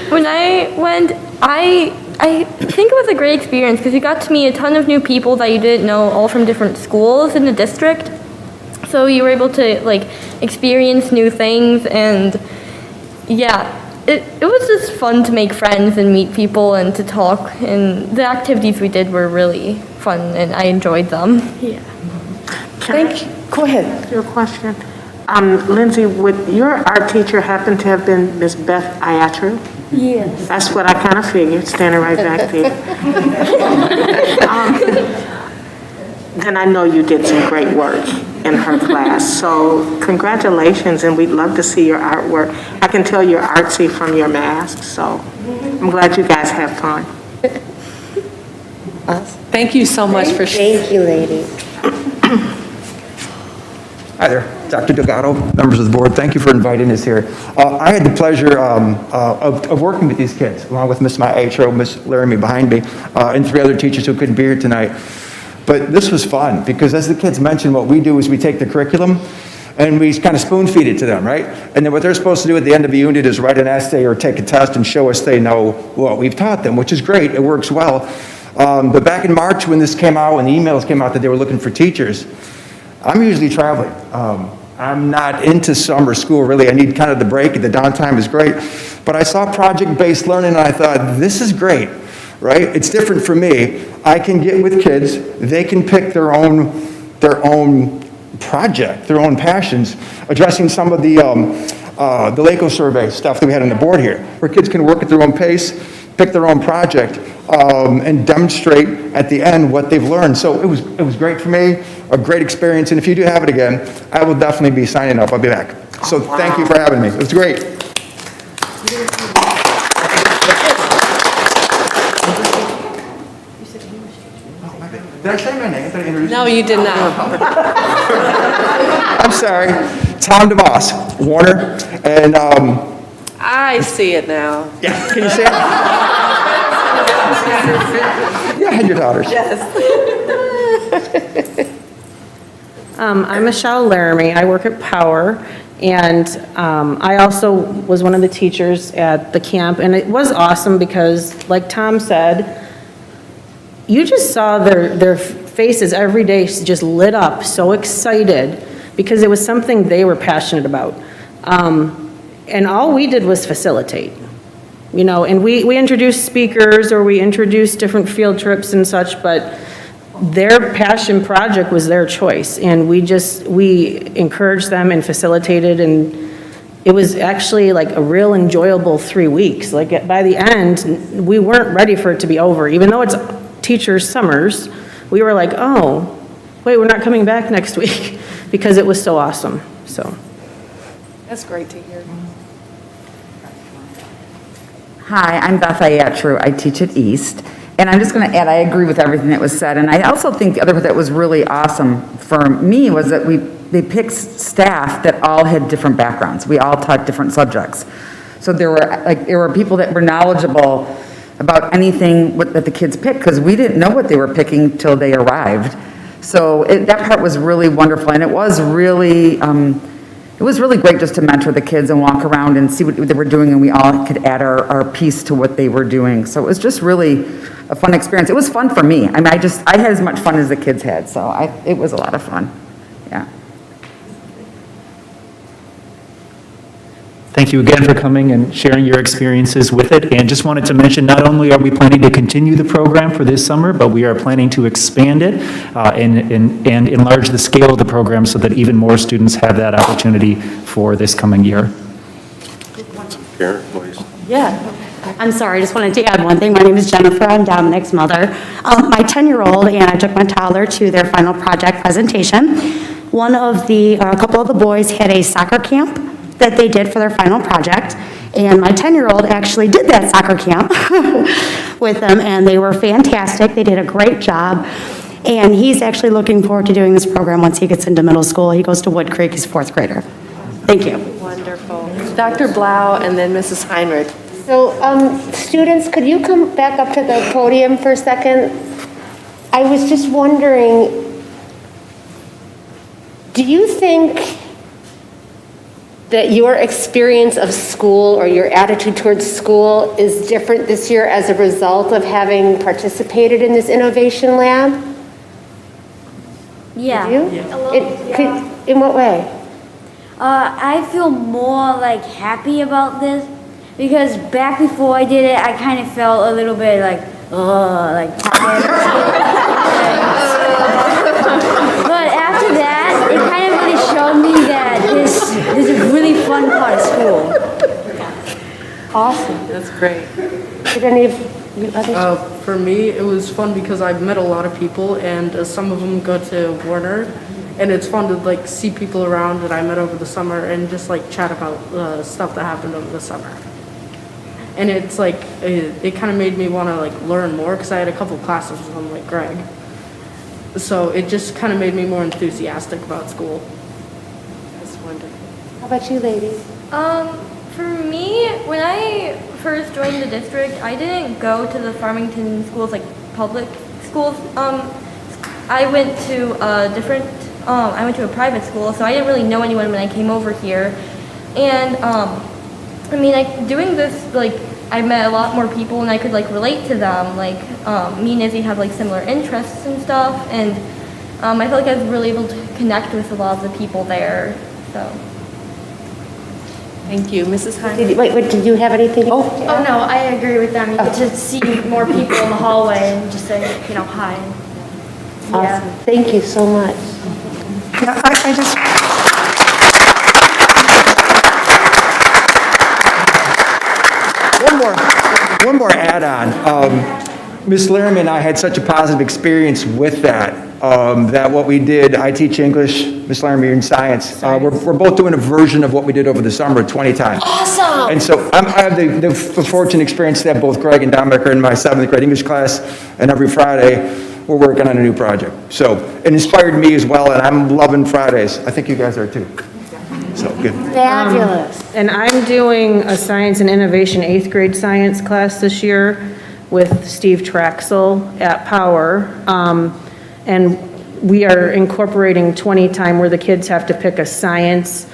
When I went, I think it was a great experience because you got to meet a ton of new people that you didn't know, all from different schools in the district. So you were able to like experience new things, and yeah. It was just fun to make friends and meet people and to talk, and the activities we did were really fun and I enjoyed them. Yeah. Go ahead. Your question. Lindsay, would your art teacher happen to have been Miss Beth Iatru? Yes. That's what I kind of figured, standing right back there. Then I know you did some great work in her class. So congratulations, and we'd love to see your artwork. I can tell you're artsy from your mask, so I'm glad you guys have fun. Thank you so much for sharing. Thank you, ladies. Hi there, Dr. Delgado, members of the board. Thank you for inviting us here. I had the pleasure of working with these kids, along with Miss Maestro, Miss Laramie behind me, and 3 other teachers who couldn't be here tonight. But this was fun, because as the kids mentioned, what we do is we take the curriculum and we kind of spoon feed it to them, right? And then what they're supposed to do at the end of a unit is write an essay or take a test and show us they know what we've taught them, which is great, it works well. But back in March when this came out and the emails came out that they were looking for teachers, I'm usually traveling. I'm not into summer school, really. I need kind of the break, the downtime is great. But I saw project-based learning and I thought, this is great, right? It's different for me. I can get with kids, they can pick their own project, their own passions, addressing some of the LACO survey stuff that we had on the board here, where kids can work at their own pace, pick their own project, and demonstrate at the end what they've learned. So it was great for me, a great experience, and if you do have it again, I will definitely be signing up. I'll be back. So thank you for having me. It was great. Did I say my name? Did I introduce No, you did not. I'm sorry. Tom DeVos, Warner, and I see it now. yeah, can you see it? Yeah, and your daughters. Yes. I'm Michelle Laramie. I work at Power, and I also was one of the teachers at the camp, and it was awesome because, like Tom said, you just saw their faces every day just lit up, so excited, because it was something they were passionate about. And all we did was facilitate, you know, and we introduced speakers or we introduced different field trips and such, but their passion project was their choice, and we encouraged them and facilitated, and it was actually like a real enjoyable 3 weeks. Like by the end, we weren't ready for it to be over, even though it's teachers' summers. We were like, oh, wait, we're not coming back next week. because it was so awesome, so. That's great to hear. Hi, I'm Beth Ayatru. I teach at East. And I'm just going to add, I agree with everything that was said. And I also think the other part that was really awesome for me was that they picked staff that all had different backgrounds. We all taught different subjects. So there were people that were knowledgeable about anything that the kids picked, because we didn't know what they were picking till they arrived. So that part was really wonderful. And it was really great just to mentor the kids and walk around and see what they were doing, and we all could add our piece to what they were doing. So it was just really a fun experience. It was fun for me. I mean, I had as much fun as the kids had, so it was a lot of fun. Yeah. Thank you again for coming and sharing your experiences with it. And just wanted to mention, not only are we planning to continue the program for this summer, but we are planning to expand it and enlarge the scale of the program so that even more students have that opportunity for this coming year. Karen, please. Yeah. I'm sorry, I just wanted to add one thing. My name is Jennifer. I'm Dominic's mother. My 10-year-old and I took my toddler to their final project presentation. A couple of the boys had a soccer camp that they did for their final project, and my 10-year-old actually did that soccer camp with them, and they were fantastic. They did a great job, and he's actually looking forward to doing this program once he gets into middle school. He goes to Wood Creek. He's 4th grader. Thank you. Wonderful. Dr. Blau and then Mrs. Heinrich. So, students, could you come back up to the podium for a second? I was just wondering, do you think that your experience of school or your attitude towards school is different this year as a result of having participated in this innovation lab? Yeah. Do you? In what way? I feel more like happy about this because back before I did it, I kind of felt a little bit like tired. But after that, it kind of really showed me that this is a really fun part of school. Awesome. That's great. Did any of you others? For me, it was fun because I've met a lot of people, and some of them go to Warner, and it's fun to see people around that I met over the summer and just chat about stuff that happened over the summer. And it's it kind of made me want to learn more because I had a couple classes with them, like Greg. So it just kind of made me more enthusiastic about school. That's wonderful. How about you, ladies? For me, when I first joined the district, I didn't go to the Farmington schools, public schools. I went to a private school, so I didn't really know anyone when I came over here. And, doing this, I met a lot more people and I could relate to them. Me and Izzy have similar interests and stuff, and I feel like I was really able to connect with a lot of the people there. So. Thank you, Mrs. Heinrich. Wait, did you have anything? Oh no, I agree with them. You get to see more people in the hallway and just say, hi. Awesome. Yeah. Thank you so much. Yeah, I just. One more add-on. Ms. Laramie and I had such a positive experience with that, that what we did, I teach English, Ms. Laramie, you're in science. We're both doing a version of what we did over the summer 20 times. Awesome! And so I have the fortunate experience to have both Greg and Dominic are in my 7th grade English class, and every Friday we're working on a new project. So it inspired me as well, and I'm loving Fridays. I think you guys are too. So good. Fabulous. And I'm doing a science and innovation 8th grade science class this year with Steve Traxel at Power. And we are incorporating 20 time where the kids have to pick a science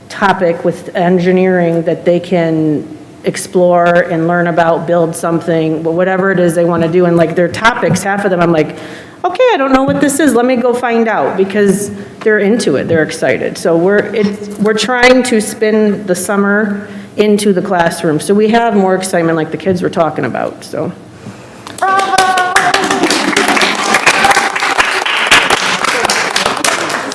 topic with engineering that they can explore and learn about, build something, whatever it is they want to do. And their topics, half of them, I'm like, okay, I don't know what this is. Let me go find out, because they're into it. They're excited. So we're trying to spin the summer into the classroom. So we have more excitement like the kids were talking about, so.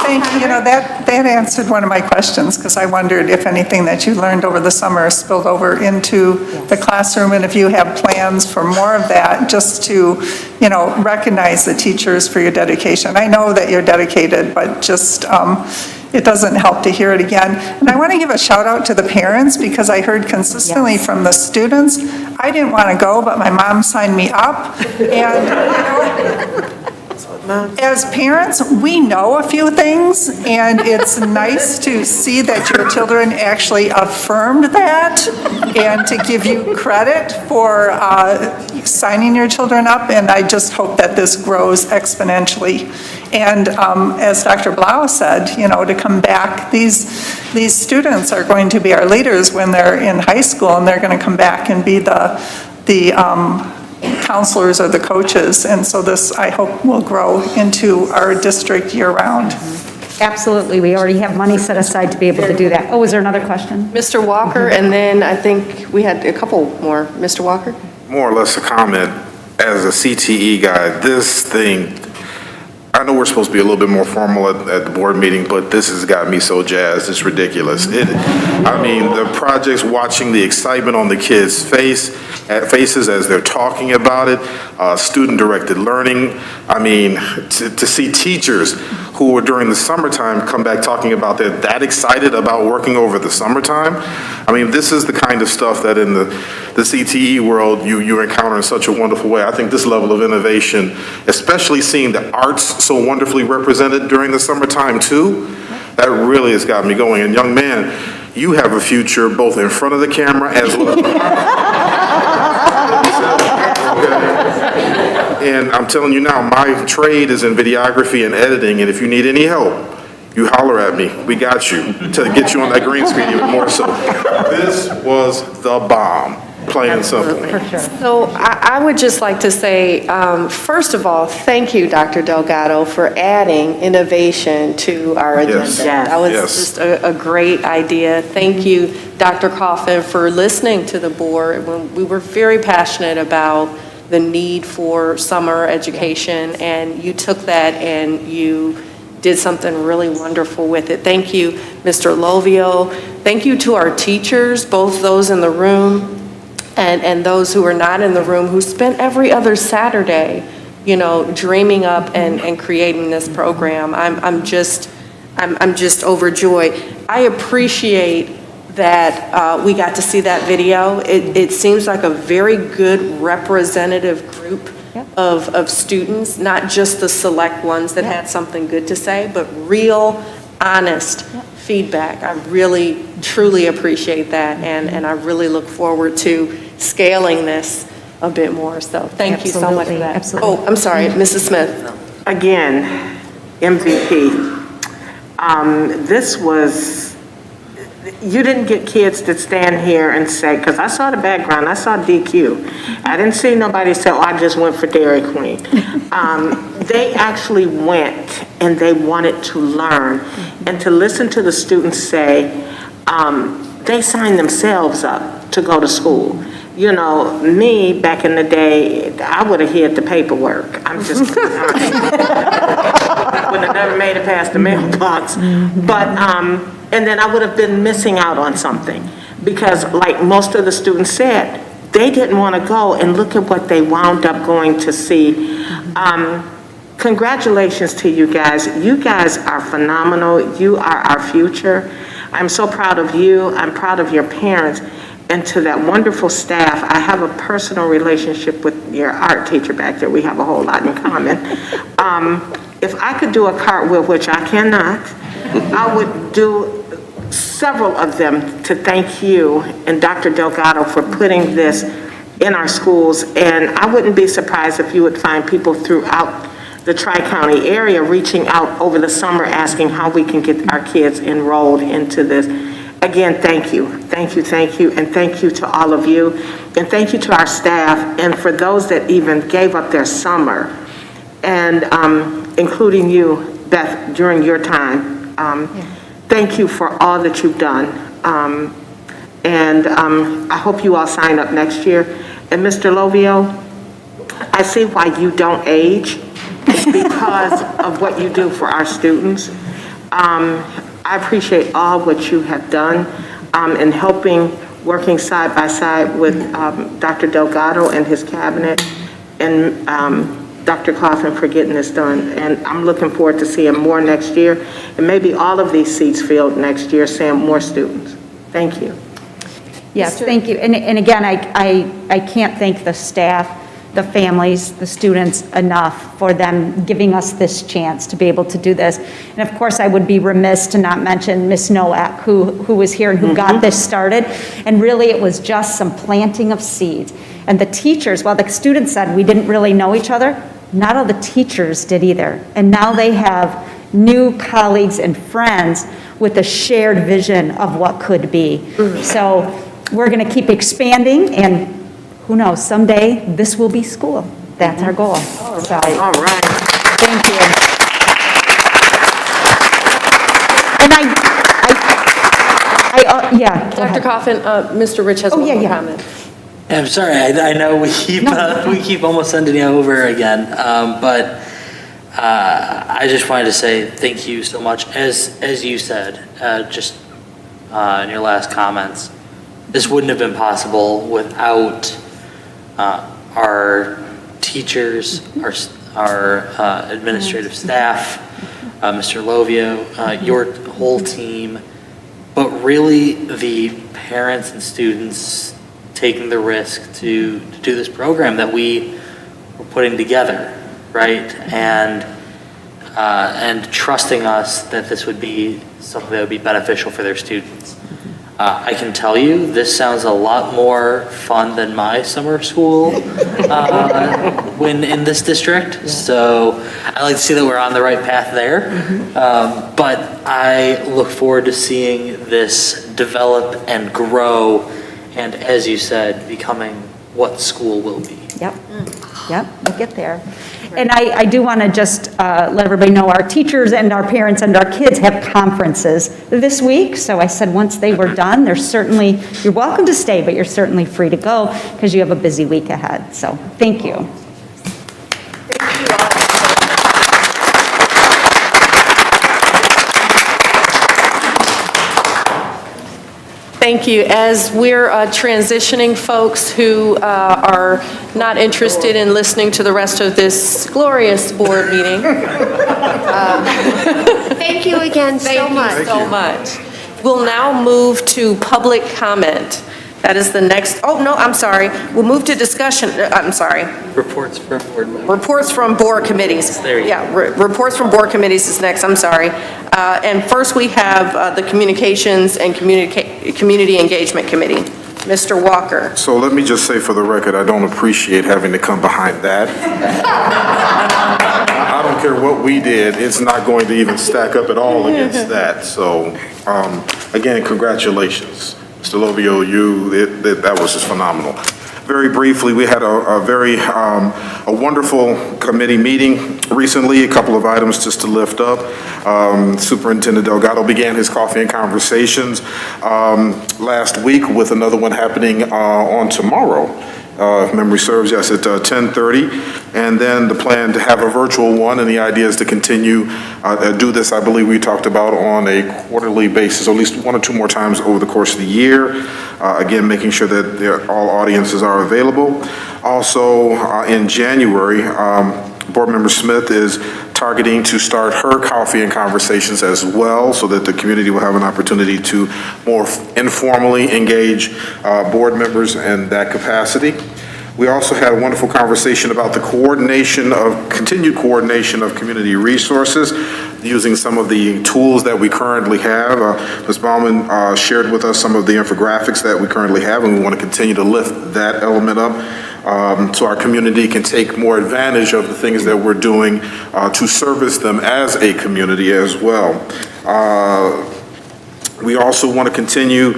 thank you. You know, that answered one of my questions, because I wondered if anything that you learned over the summer spilled over into the classroom, and if you have plans for more of that, just to, you know, recognize the teachers for your dedication. I know that you're dedicated, but just, it doesn't help to hear it again. And I want to give a shout out to the parents, because I heard consistently from the students, I didn't want to go, but my mom signed me up. And as parents, we know a few things, and it's nice to see that your children actually affirmed that and to give you credit for signing your children up, and I just hope that this grows exponentially. And as Dr. Blau said, you know, to come back, these students are going to be our leaders when they're in high school, and they're going to come back and be the counselors or the coaches, and so this, I hope, will grow into our district year-round. Absolutely, we already have money set aside to be able to do that. Oh, is there another question? Mr. Walker, and then I think we had a couple more. Mr. Walker? More or less a comment. As a CTE guy, this thing, I know we're supposed to be a little bit more formal at the board meeting, but this has got me so jazzed, it's ridiculous. I mean, the projects, watching the excitement on the kids' faces as they're talking about it, student-directed learning. I mean, to see teachers who were during the summertime come back talking about they're that excited about working over the summertime. I mean, this is the kind of stuff that in the CTE world you encounter in such a wonderful way. I think this level of innovation, especially seeing the arts so wonderfully represented during the summertime too, that really has got me going. And young man, you have a future both in front of the camera as well as and I'm telling you now, my trade is in videography and editing, and if you need any help, you holler at me. We got you to get you on that green screen even more so. This was the bomb. Plain and simple. So I would just like to say, first of all, thank you, Dr. Delgado, for adding innovation to our agenda. Yes. That was Yes. just a great idea. Thank you, Dr. Coffin, for listening to the board when we were very passionate about the need for summer education, and you took that and you did something really wonderful with it. Thank you, Mr. Lovio. Thank you to our teachers, both those in the room and those who are not in the room, who spent every other Saturday, you know, dreaming up and creating this program. I'm just overjoyed. I appreciate that we got to see that video. It seems like a very good representative group of students, not just the select ones that had something good to say, but real, honest feedback. I really, truly appreciate that, and I really look forward to scaling this a bit more. So thank you so much for that. Absolutely. Oh, I'm sorry, Mrs. Smith. Again, MVP. This was, you didn't get kids to stand here and say, because I saw the background, I saw DQ. I didn't see nobody say, oh, I just went for Dairy Queen. They actually went and they wanted to learn, and to listen to the students say, they signed themselves up to go to school. You know, me, back in the day, I would have hid the paperwork. I'm just, I would have never made it past the mailbox. But, and then I would have been missing out on something. Because like most of the students said, they didn't want to go, and look at what they wound up going to see. Congratulations to you guys. You guys are phenomenal. You are our future. I'm so proud of you. I'm proud of your parents. And to that wonderful staff, I have a personal relationship with your art teacher back there. We have a whole lot in common. If I could do a cartwheel, which I cannot, I would do several of them to thank you and Dr. Delgado for putting this in our schools. And I wouldn't be surprised if you would find people throughout the Tri-County area reaching out over the summer asking how we can get our kids enrolled into this. Again, thank you, thank you, thank you, and thank you to all of you, and thank you to our staff, and for those that even gave up their summer, and including you, Beth, during your time. Thank you for all that you've done, and I hope you all sign up next year. And Mr. Lovio, I see why you don't age. It's because of what you do for our students. I appreciate all what you have done in helping, working side by side with Dr. Delgado and his cabinet, and Dr. Coffin for getting this done. And I'm looking forward to seeing more next year, and maybe all of these seats filled next year, seeing more students. Thank you. Yes, thank you. And again, I can't thank the staff, the families, the students enough for them giving us this chance to be able to do this. And of course, I would be remiss to not mention Ms. Nowak, who was here and who got this started. And really, it was just some planting of seeds. And the teachers, while the students said we didn't really know each other, not all the teachers did either. And now they have new colleagues and friends with a shared vision of what could be. So we're going to keep expanding, and who knows, someday this will be school. That's our goal. All right. Thank you. And yeah. go Dr. ahead. Coffin, Mr. Rich has one more comment. I'm sorry, I know we keep almost sending you over again, but I just wanted to say thank you so much. As you said, just in your last comments, this wouldn't have been possible without our teachers, our administrative staff, Mr. Lovio, your whole team, but really the parents and students taking the risk to do this program that we were putting together, right? And trusting us that this would be something that would be beneficial for their students. I can tell you, this sounds a lot more fun than my summer school when in this district. So I like to see that we're on the right path there. But I look forward to seeing this develop and grow, and as you said, becoming what school will be. Yep, we'll get there. And I do want to just let everybody know our teachers and our parents and our kids have conferences this week. So I said once they were done, you're welcome to stay, but you're certainly free to go because you have a busy week ahead. So thank you. Thank you. As we're transitioning folks who are not interested in listening to the rest of this glorious board meeting. Thank you again so much. Thank you so much. We'll now move to public comment. That is the next, oh, no, I'm sorry. We'll move to discussion, I'm sorry. Reports from board members. Reports from board committees. There you go. Yeah, reports from board committees is next, I'm sorry. And first we have the Communications and Community Engagement Committee. Mr. Walker. So let me just say for the record, I don't appreciate having to come behind that. I don't care what we did, it's not going to even stack up at all against that. So again, congratulations. Mr. Lovio, that was just phenomenal. Very briefly, we had a wonderful committee meeting recently, a couple of items just to lift up. Superintendent Delgado began his coffee and conversations last week with another one happening on tomorrow. If memory serves, yes, at 10:30. And then the plan to have a virtual one, and the idea is to continue do this, I believe we talked about on a quarterly basis, or at least one or two more times over the course of the year. Again, making sure that all audiences are available. Also, in January, Board Member Smith is targeting to start her coffee and conversations as well, so that the community will have an opportunity to more informally engage board members in that capacity. We also had a wonderful conversation about the continued coordination of community resources, using some of the tools that we currently have. Ms. Baumann shared with us some of the infographics that we currently have, and we want to continue to lift that element up so our community can take more advantage of the things that we're doing to service them as a community as well. We also want to continue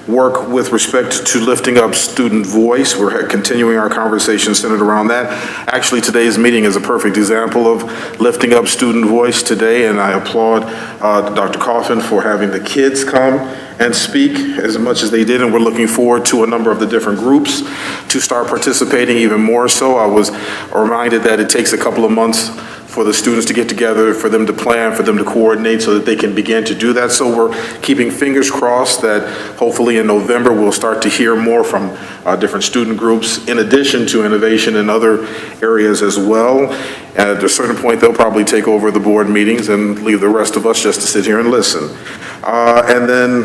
work with respect to lifting up student voice. We're continuing our conversation centered around that. Actually, today's meeting is a perfect example of lifting up student voice today, and I applaud Dr. Coffin for having the kids come and speak as much as they did, and we're looking forward to a number of the different groups to start participating even more so. I was reminded that it takes a couple of months for the students to get together, for them to plan, for them to coordinate so that they can begin to do that. So we're keeping fingers crossed that hopefully in November we'll start to hear more from different student groups, in addition to innovation in other areas as well. At a certain point, they'll probably take over the board meetings and leave the rest of us just to sit here and listen. And then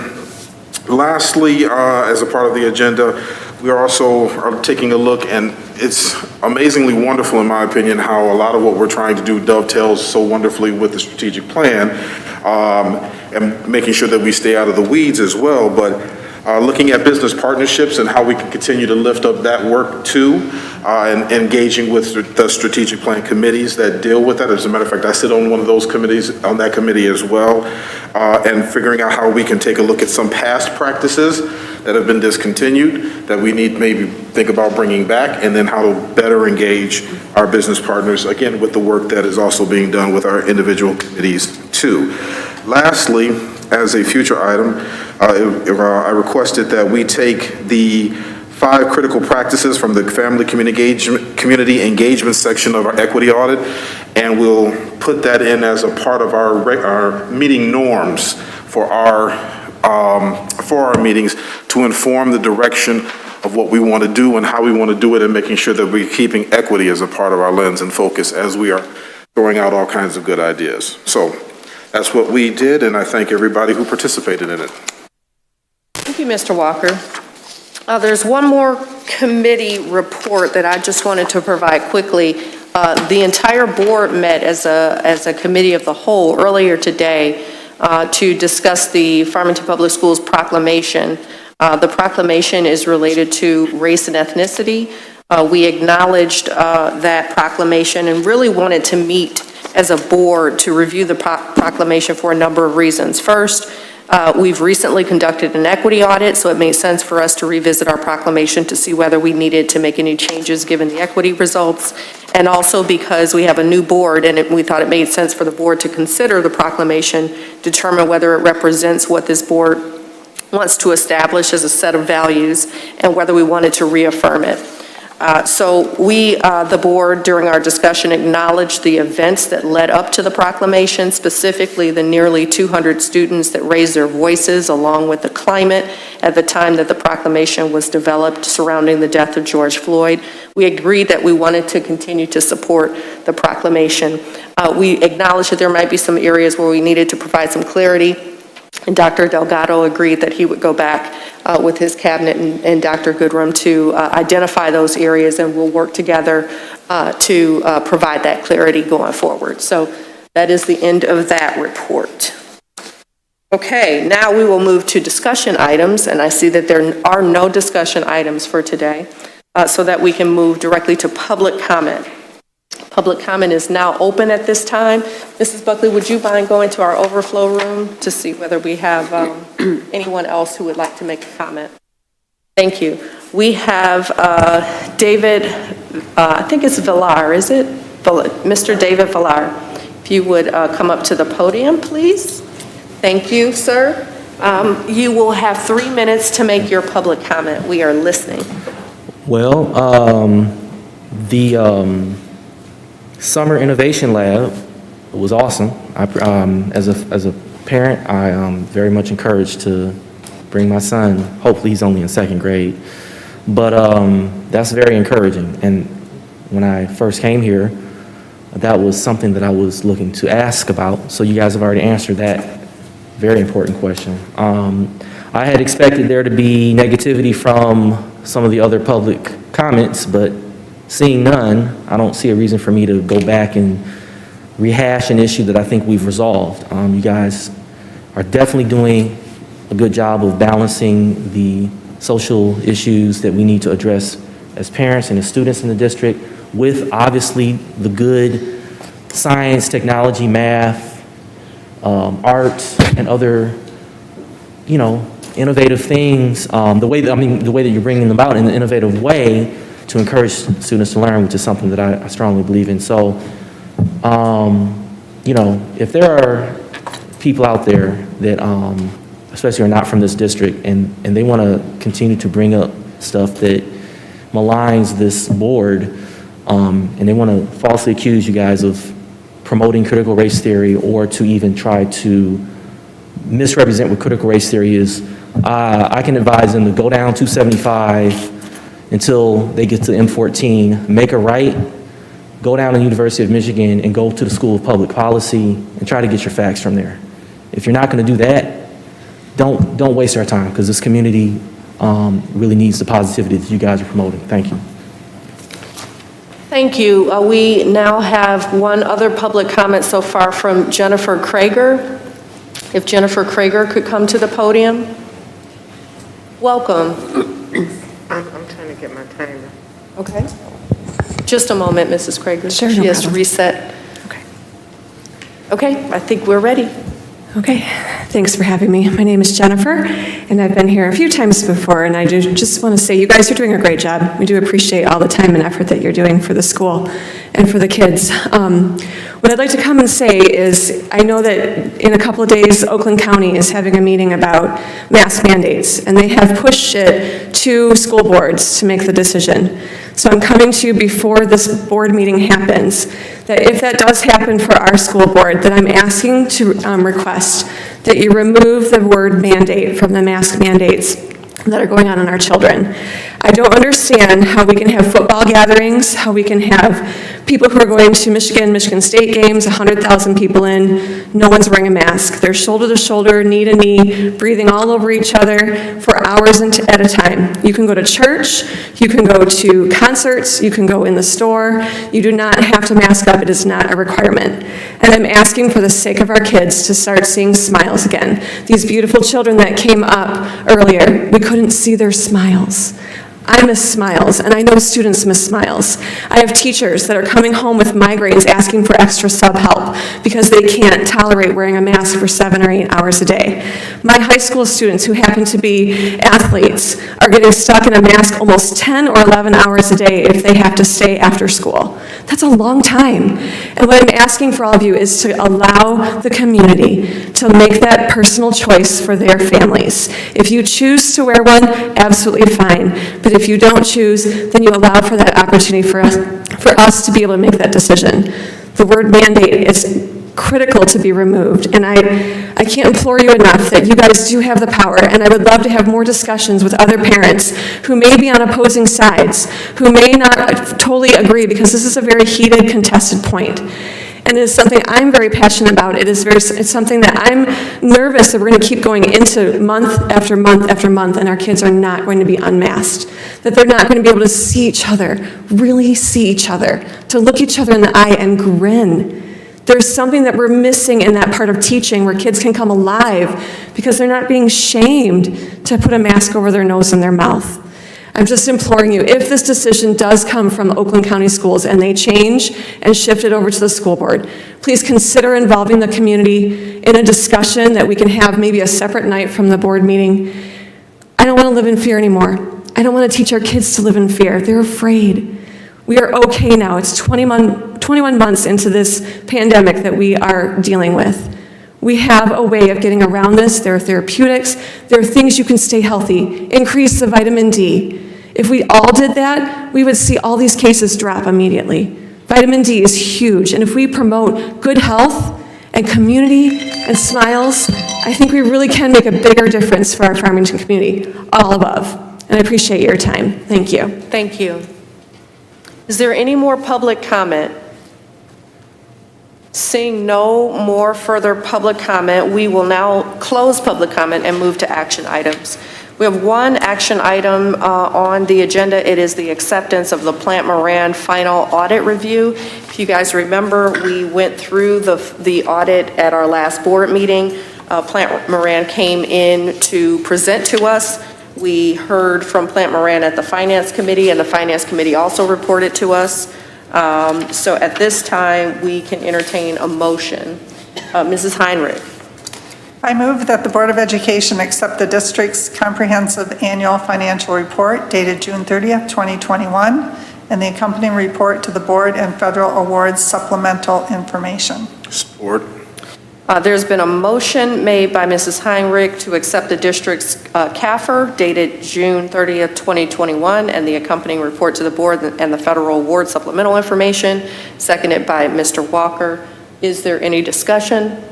lastly, as a part of the agenda, we are also taking a look, and it's amazingly wonderful, in my opinion, how a lot of what we're trying to do dovetails so wonderfully with the strategic plan, and making sure that we stay out of the weeds as well. But looking at business partnerships and how we can continue to lift up that work too, and engaging with the strategic plan committees that deal with that. As a matter of fact, I sit on one of those committees, on that committee as well, and figuring out how we can take a look at some past practices that have been discontinued that we need maybe think about bringing back, and then how to better engage our business partners, again, with the work that is also being done with our individual committees too. Lastly, as a future item, I requested that we take the 5 critical practices from the family community engagement section of our equity audit, and we'll put that in as a part of our meeting norms for our meetings to inform the direction of what we want to do and how we want to do it, and making sure that we're keeping equity as a part of our lens and focus as we are throwing out all kinds of good ideas. So that's what we did, and I thank everybody who participated in it. Thank you, Mr. Walker. There's one more committee report that I just wanted to provide quickly. The entire board met as a committee of the whole earlier today to discuss the Farmington Public Schools proclamation. The proclamation is related to race and ethnicity. We acknowledged that proclamation and really wanted to meet as a board to review the proclamation for a number of reasons. First, we've recently conducted an equity audit, so it made sense for us to revisit our proclamation to see whether we needed to make any changes given the equity results, and also because we have a new board and we thought it made sense for the board to consider the proclamation, determine whether it represents what this board wants to establish as a set of values, and whether we wanted to reaffirm it. So we, the board, during our discussion, acknowledged the events that led up to the proclamation, specifically the nearly 200 students that raised their voices, along with the climate at the time that the proclamation was developed surrounding the death of George Floyd. We agreed that we wanted to continue to support the proclamation. We acknowledged that there might be some areas where we needed to provide some clarity, and Dr. Delgado agreed that he would go back with his cabinet and Dr. Goodrum to identify those areas, and we'll work together to provide that clarity going forward. So that is the end of that report. Okay, now we will move to discussion items, and I see that there are no discussion items for today, so that we can move directly to public comment. Public comment is now open at this time. Mrs. Buckley, would you mind going to our overflow room to see whether we have anyone else who would like to make a comment? Thank you. We have David, I think it's Villar, is it? Mr. David Villar. If you would come up to the podium, please. Thank you, sir. You will have 3 minutes to make your public comment. We are listening. Well, the Summer Innovation Lab was awesome. As a parent, I am very much encouraged to bring my son. Hopefully he's only in 2nd grade, but that's very encouraging. And when I first came here, that was something that I was looking to ask about. So you guys have already answered that very important question. I had expected there to be negativity from some of the other public comments, but seeing none, I don't see a reason for me to go back and rehash an issue that I think we've resolved. You guys are definitely doing a good job of balancing the social issues that we need to address as parents and as students in the district with obviously the good science, technology, math, arts, and other, innovative things. The way that you're bringing them about in an innovative way to encourage students to learn, which is something that I strongly believe in. So, if there are people out there that, especially are not from this district, and they want to continue to bring up stuff that maligns this board, and they want to falsely accuse you guys of promoting critical race theory or to even try to misrepresent what critical race theory is, I can advise them to go down 275 until they get to M14, make a right, go down to the University of Michigan and go to the School of Public Policy and try to get your facts from there. If you're not going to do that, don't waste our time, because this community really needs the positivity that you guys are promoting. Thank you. Thank you. We now have one other public comment so far from Jennifer Krager. If Jennifer Krager could come to the podium. Welcome. I'm trying to get my timer. Okay. Just a moment, Mrs. Krager. Sure, She no has to problem. reset. Okay, I think we're ready. Okay, thanks for having me. My name is Jennifer, and I've been here a few times before, and I just want to say you guys are doing a great job. We do appreciate all the time and effort that you're doing for the school and for the kids. What I'd like to come and say is, I know that in a couple of days, Oakland County is having a meeting about mask mandates, and they have pushed it to school boards to make the decision. So I'm coming to you before this board meeting happens, that if that does happen for our school board, that I'm asking to request that you remove the word mandate from the mask mandates that are going on in our children. I don't understand how we can have football gatherings, how we can have people who are going to Michigan State games, 100,000 people in, no one's wearing a mask. They're shoulder to shoulder, knee to knee, breathing all over each other for hours at a time. You can go to church, you can go to concerts, you can go in the store. You do not have to mask up. It is not a requirement. And I'm asking for the sake of our kids to start seeing smiles again. These beautiful children that came up earlier, we couldn't see their smiles. I miss smiles, and I know students miss smiles. I have teachers that are coming home with migraines asking for extra sub-help because they can't tolerate wearing a mask for 7 or 8 hours a day. My high school students who happen to be athletes are getting stuck in a mask almost 10 or 11 hours a day if they have to stay after school. That's a long time. And what I'm asking for all of you is to allow the community to make that personal choice for their families. If you choose to wear one, absolutely fine. But if you don't choose, then you allow for that opportunity for us to be able to make that decision. The word mandate is critical to be removed, and I can't implore you enough that you guys do have the power, and I would love to have more discussions with other parents who may be on opposing sides, who may not totally agree, because this is a very heated, contested point. And it is something I'm very passionate about. It's something that I'm nervous that we're going to keep going into month after month after month, and our kids are not going to be unmasked. That they're not going to be able to see each other, really see each other, to look each other in the eye and grin. There's something that we're missing in that part of teaching where kids can come alive because they're not being shamed to put a mask over their nose and their mouth. I'm just imploring you, if this decision does come from Oakland County Schools and they change and shift it over to the school board, please consider involving the community in a discussion that we can have maybe a separate night from the board meeting. I don't want to live in fear anymore. I don't want to teach our kids to live in fear. They're afraid. We are okay now. It's 21 months into this pandemic that we are dealing with. We have a way of getting around this. There are therapeutics. There are things you can stay healthy. Increase the vitamin D. If we all did that, we would see all these cases drop immediately. Vitamin D is huge, and if we promote good health and community and smiles, I think we really can make a bigger difference for our Farmington community, all above. And I appreciate your time. Thank you. Thank you. Is there any more public comment? Seeing no more further public comment, we will now close public comment and move to action items. We have one action item on the agenda. It is the acceptance of the Plante Moran final audit review. If you guys remember, we went through the audit at our last board meeting. Plante Moran came in to present to us. We heard from Plante Moran at the Finance Committee, and the Finance Committee also reported to us. So at this time, we can entertain a motion. Mrs. Heinrich. I move that the Board of Education accept the district's comprehensive annual financial report dated June 30th, 2021, and the accompanying report to the board and federal awards supplemental information. Support. There's been a motion made by Mrs. Heinrich to accept the district's CAFR dated June 30th, 2021, and the accompanying report to the board and the federal award supplemental information, seconded by Mr. Walker. Is there any discussion?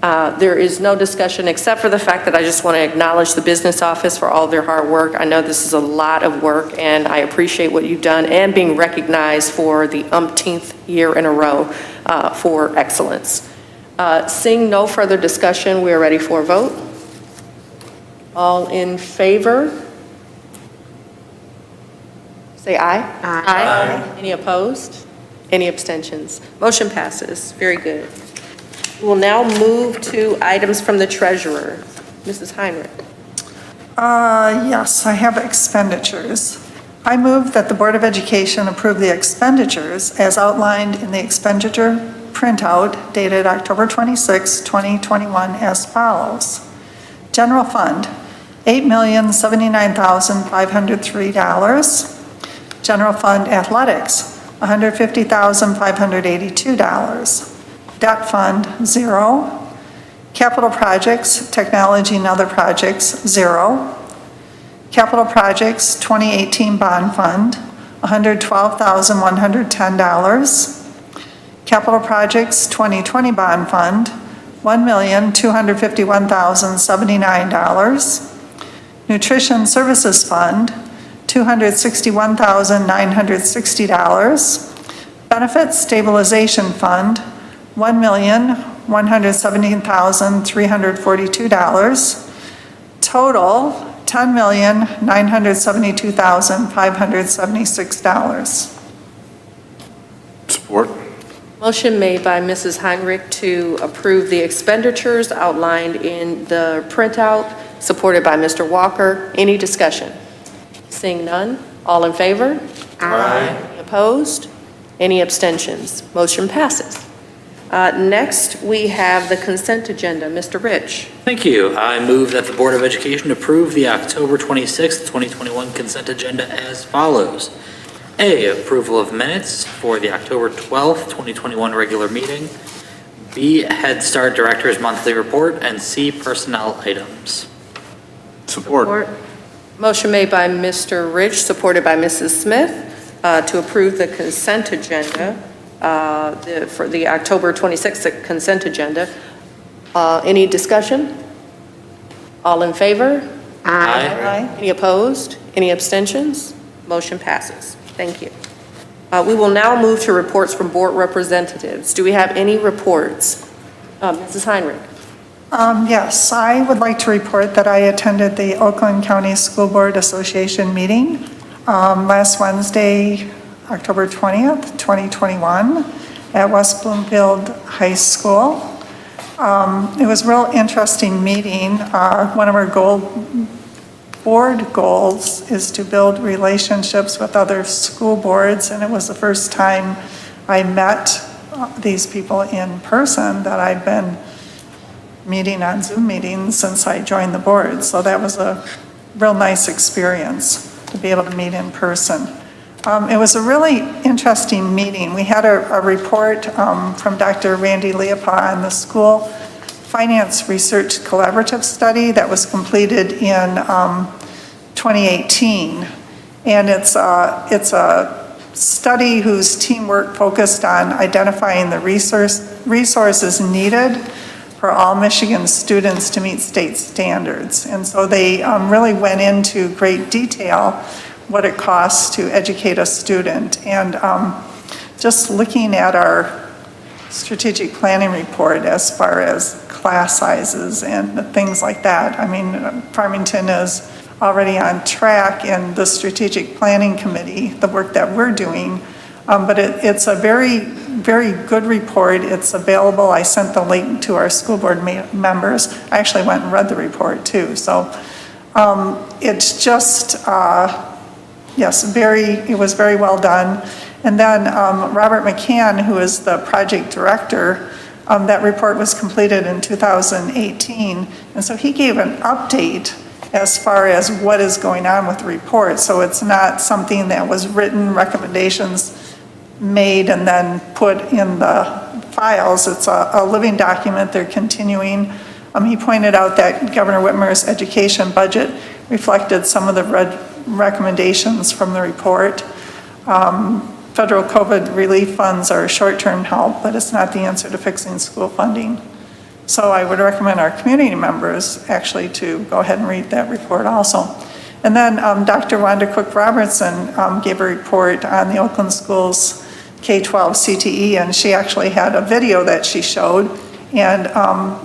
There is no discussion except for the fact that I just want to acknowledge the business office for all their hard work. I know this is a lot of work, and I appreciate what you've done and being recognized for the umpteenth year in a row for excellence. Seeing no further discussion, we are ready for a vote. All in favor? Say aye. Aye. Any opposed? Any abstentions? Motion passes. Very good. We will now move to items from the treasurer. Mrs. Heinrich. Yes, I have expenditures. I move that the Board of Education approve the expenditures as outlined in the expenditure printout dated October 26, 2021 as follows. General Fund, $8,079,503. General Fund Athletics, $150,582. Debt Fund, 0. Capital Projects, Technology and Other Projects, 0. Capital Projects 2018 Bond Fund, $112,110. Capital Projects 2020 Bond Fund, $1,251,079. Nutrition Services Fund, $261,960. Benefits Stabilization Fund, $1,117,342. Total, $10,972,576. Support. Motion made by Mrs. Heinrich to approve the expenditures outlined in the printout, supported by Mr. Walker. Any discussion? Seeing none, all in favor? Aye. Any opposed? Any abstentions? Motion passes. Next, we have the consent agenda. Mr. Rich. Thank you. I move that the Board of Education approve the October 26th, 2021 consent agenda as follows. A, approval of minutes for the October 12th, 2021 regular meeting. B, Head Start Director's monthly report. And C, personnel items. Support. Motion made by Mr. Rich, supported by Mrs. Smith, to approve the consent agenda, for the October 26th consent agenda. Any discussion? All in favor? Aye. Any opposed? Any abstentions? Motion passes. Thank you. We will now move to reports from board representatives. Do we have any reports? Mrs. Heinrich. Yes, I would like to report that I attended the Oakland County School Board Association meeting last Wednesday, October 20th, 2021, at West Bloomfield High School. It was a real interesting meeting. One of our board goals is to build relationships with other school boards, and it was the first time I met these people in person that I've been meeting on Zoom meetings since I joined the board. So that was a real nice experience to be able to meet in person. It was a really interesting meeting. We had a report from Dr. Randy Leopold on the school finance research collaborative study that was completed in 2018. And it's a study whose teamwork focused on identifying the resources needed for all Michigan students to meet state standards. And so they really went into great detail what it costs to educate a student. And just looking at our strategic planning report as far as class sizes and things like that, I mean, Farmington is already on track in the strategic planning committee, the work that we're doing. But it's a very, very good report. It's available. I sent the link to our school board members. I actually went and read the report too. So it's just, yes, it was very well done. And then Robert McCann, who is the project director, that report was completed in 2018. And so he gave an update as far as what is going on with the report. So it's not something that was written, recommendations made and then put in the files. It's a living document. They're continuing. He pointed out that Governor Whitmer's education budget reflected some of the recommendations from the report. federal COVID relief funds are short-term help, but it's not the answer to fixing school funding. So I would recommend our community members actually to go ahead and read that report also. And then Dr. Wanda Cook-Robertson gave a report on the Oakland Schools K-12 CTE, and she actually had a video that she showed. And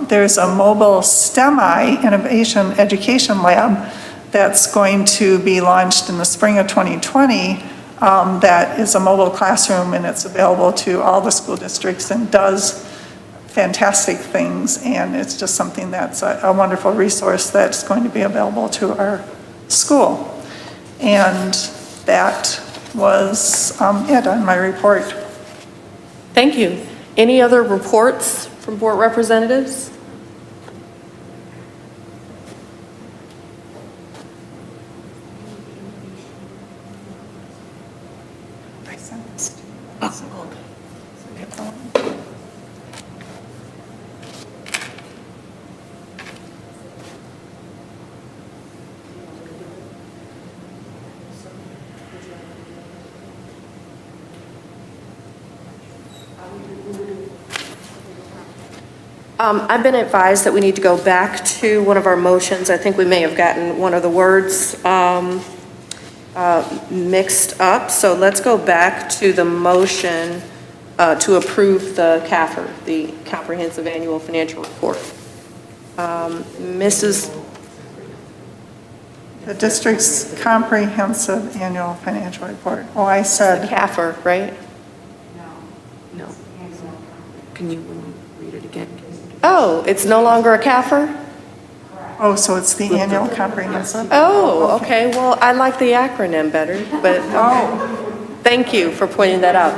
there's a mobile STEMI Innovation Education Lab that's going to be launched in the spring of 2020. That is a mobile classroom, and it's available to all the school districts and does fantastic things. And it's just something that's a wonderful resource that's going to be available to our school. And that was it on my report. Thank you. Any other reports from board representatives? I sent this to you. I've been advised that we need to go back to one of our motions. I think we may have gotten one of the words mixed up. So let's go back to the motion to approve the CAFR, the Comprehensive Annual Financial Report. The district's comprehensive annual financial report. Oh, I said. CAFR, right? No. Can you read it again? Oh, it's no longer a CAFR? Oh, so it's the annual comprehensive? Oh, okay. Well, I like the acronym better, but thank you for pointing that out.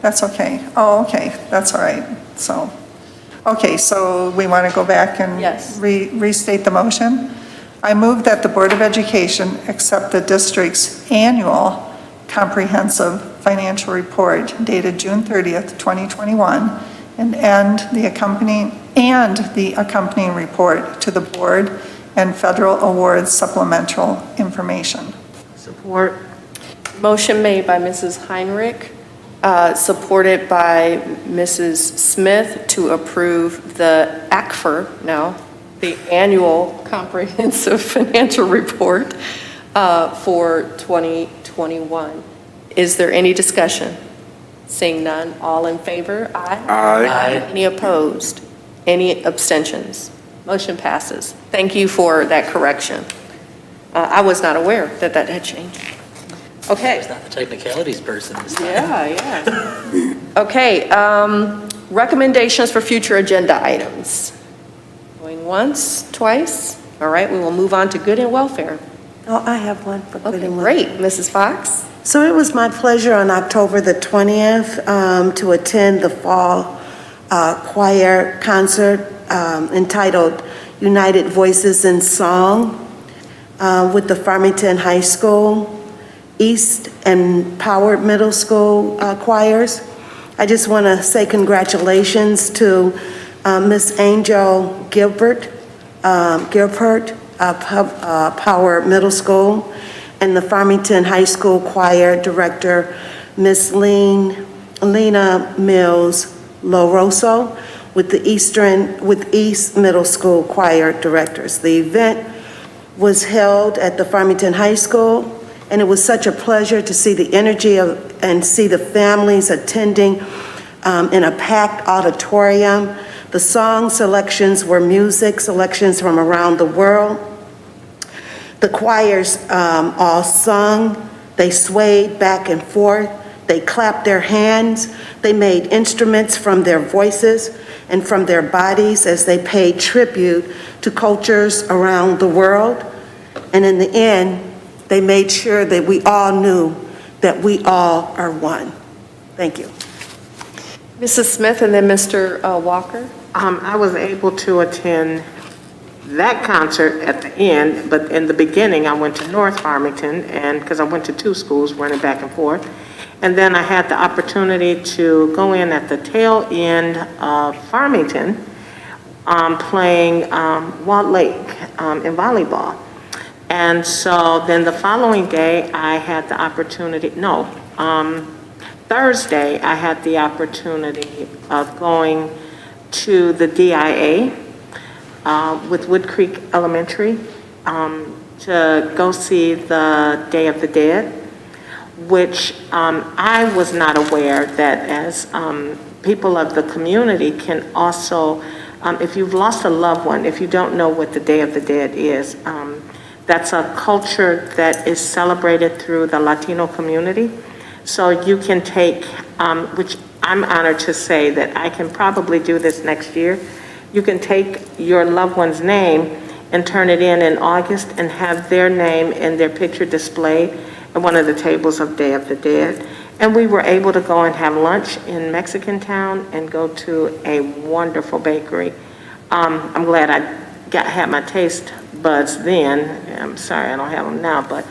That's okay. Oh, okay. That's all right. So, okay, so we want to go back and restate the motion? I move that the Board of Education accept the district's annual comprehensive financial report dated June 30th, 2021, and the accompanying report to the board and federal awards supplemental information. Support. Motion made by Mrs. Heinrich, supported by Mrs. Smith to approve the ACFR, now the annual comprehensive financial report for 2021. Is there any discussion? Seeing none, all in favor? Aye. Aye. Any opposed? Any abstentions? Motion passes. Thank you for that correction. I was not aware that that had changed. Okay. It's not the technicalities person this time. Yeah. Okay, recommendations for future agenda items. Going once, twice? All right, we will move on to good and welfare. Oh, I have one for good and Great, Mrs. Fox. So it was my pleasure on October the 20th to attend the fall choir concert entitled United Voices in Song with the Farmington High School, East and Power Middle School choirs. I just want to say congratulations to Miss Angel Gilbert, Power Middle School, and the Farmington High School Choir Director, Miss Lena Mills Loroso, with East Middle School Choir Directors. The event was held at the Farmington High School, and it was such a pleasure to see the energy and see the families attending in a packed auditorium. The song selections were music selections from around the world. The choirs all sung, they swayed back and forth, they clapped their hands, they made instruments from their voices and from their bodies as they paid tribute to cultures around the world. And in the end, they made sure that we all knew that we all are one. Thank you. Mrs. Smith and then Mr. Walker. I was able to attend that concert at the end, but in the beginning, I went to North Farmington, and because I went to two schools, running back and forth. And then I had the opportunity to go in at the tail end of Farmington, playing Walt Lake in volleyball. And so then the following day, I had the opportunity, Thursday, I had the opportunity of going to the DIA with Wood Creek Elementary to go see the Day of the Dead, which I was not aware that as people of the community can also, if you've lost a loved one, if you don't know what the Day of the Dead is, that's a culture that is celebrated through the Latino community. So you can take, which I'm honored to say that I can probably do this next year, you can take your loved one's name and turn it in August and have their name and their picture displayed at one of the tables of Day of the Dead. And we were able to go and have lunch in Mexican Town and go to a wonderful bakery. I'm glad I had my taste buds then. I'm sorry I don't have them now, but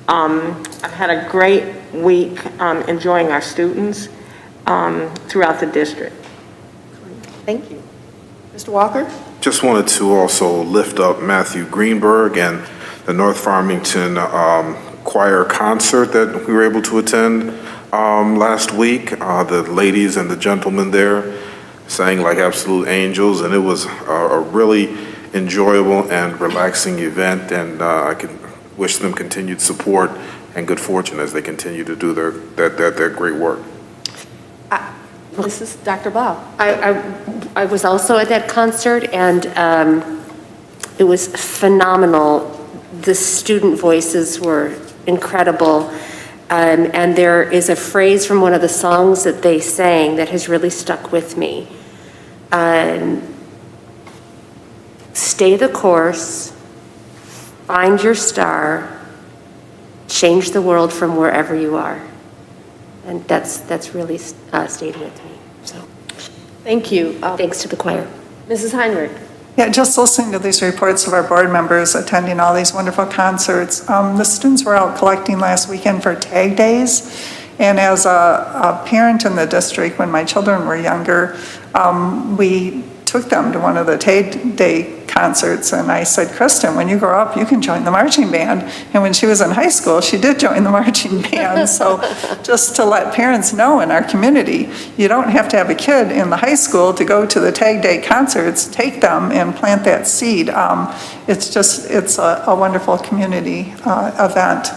I've had a great week enjoying our students throughout the district. Thank you. Mr. Walker? Just wanted to also lift up Matthew Greenberg and the North Farmington choir concert that we were able to attend last week. The ladies and the gentlemen there sang like absolute angels, and it was a really enjoyable and relaxing event, and I can wish them continued support and good fortune as they continue to do their great work. This is Dr. Bob. I was also at that concert, and it was phenomenal. The student voices were incredible. And there is a phrase from one of the songs that they sang that has really stuck with me. Stay the course, find your star, change the world from wherever you are. And that's really stayed with me. So, thank you. Thanks to the choir. Mrs. Heinrich. Yeah, just listening to these reports of our board members attending all these wonderful concerts. The students were out collecting last weekend for tag days. And as a parent in the district, when my children were younger, we took them to one of the tag day concerts. And I said, Kristen, when you grow up, you can join the marching band. And when she was in high school, she did join the marching band. So just to let parents know in our community, you don't have to have a kid in the high school to go to the tag day concerts. Take them and plant that seed. It's a wonderful community event.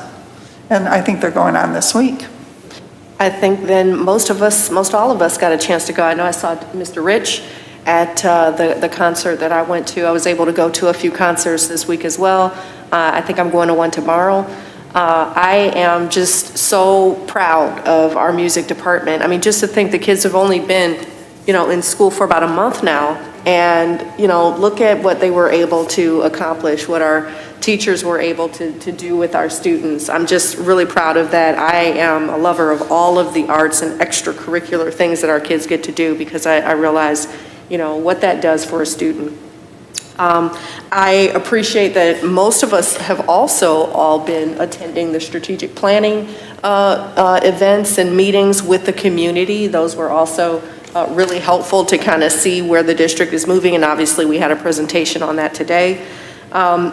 And I think they're going on this week. I think then most all of us got a chance to go. I know I saw Mr. Rich at the concert that I went to. I was able to go to a few concerts this week as well. I think I'm going to one tomorrow. I am just so proud of our music department. I mean, just to think the kids have only been, in school for about a month now. And, look at what they were able to accomplish, what our teachers were able to do with our students. I'm just really proud of that. I am a lover of all of the arts and extracurricular things that our kids get to do because I realize, what that does for a student. I appreciate that most of us have also all been attending the strategic planning events and meetings with the community. Those were also really helpful to kind of see where the district is moving, and obviously we had a presentation on that today.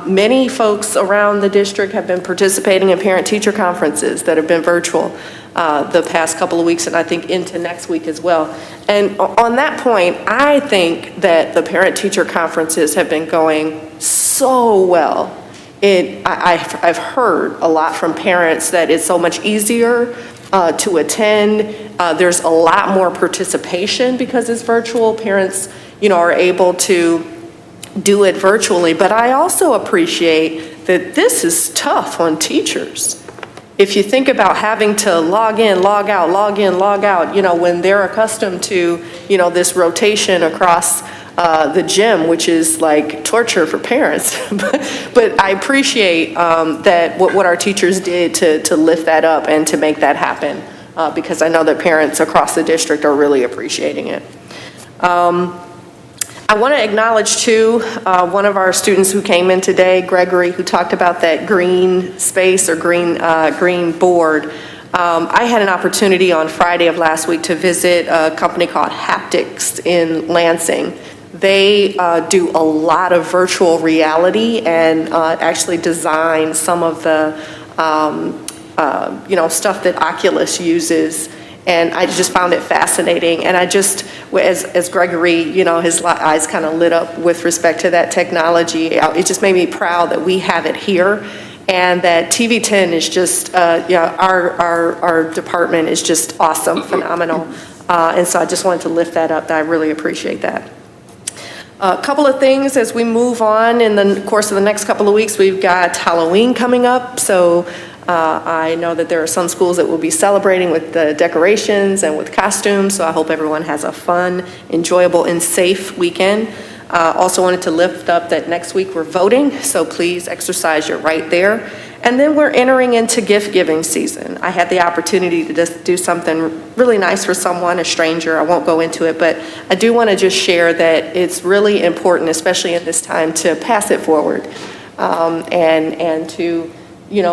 Many folks around the district have been participating in parent-teacher conferences that have been virtual the past couple of weeks, and I think into next week as well. And on that point, I think that the parent-teacher conferences have been going so well. I've heard a lot from parents that it's so much easier to attend. There's a lot more participation because it's virtual. Parents, are able to do it virtually, but I also appreciate that this is tough on teachers. If you think about having to log in, log out, log in, log out, when they're accustomed to, this rotation across the gym, which is like torture for parents. But I appreciate that what our teachers did to lift that up and to make that happen, because I know that parents across the district are really appreciating it. I want to acknowledge, too, one of our students who came in today, Gregory, who talked about that green space or green board. I had an opportunity on Friday of last week to visit a company called Haptics in Lansing. They do a lot of virtual reality and actually design some of the stuff that Oculus uses. And I just found it fascinating. And I just, as Gregory, his eyes kind of lit up with respect to that technology. It just made me proud that we have it here, and that TV10 is just, our department is just awesome, phenomenal. And so I just wanted to lift that up. I really appreciate that. A couple of things as we move on in the course of the next couple of weeks. We've got Halloween coming up, so I know that there are some schools that will be celebrating with the decorations and with costumes, so I hope everyone has a fun, enjoyable, and safe weekend. Also wanted to lift up that next week we're voting, so please exercise your right there. And then we're entering into gift giving season. I had the opportunity to just do something really nice for someone, a stranger. I won't go into it, but I do want to just share that it's really important, especially in this time, to pass it forward and to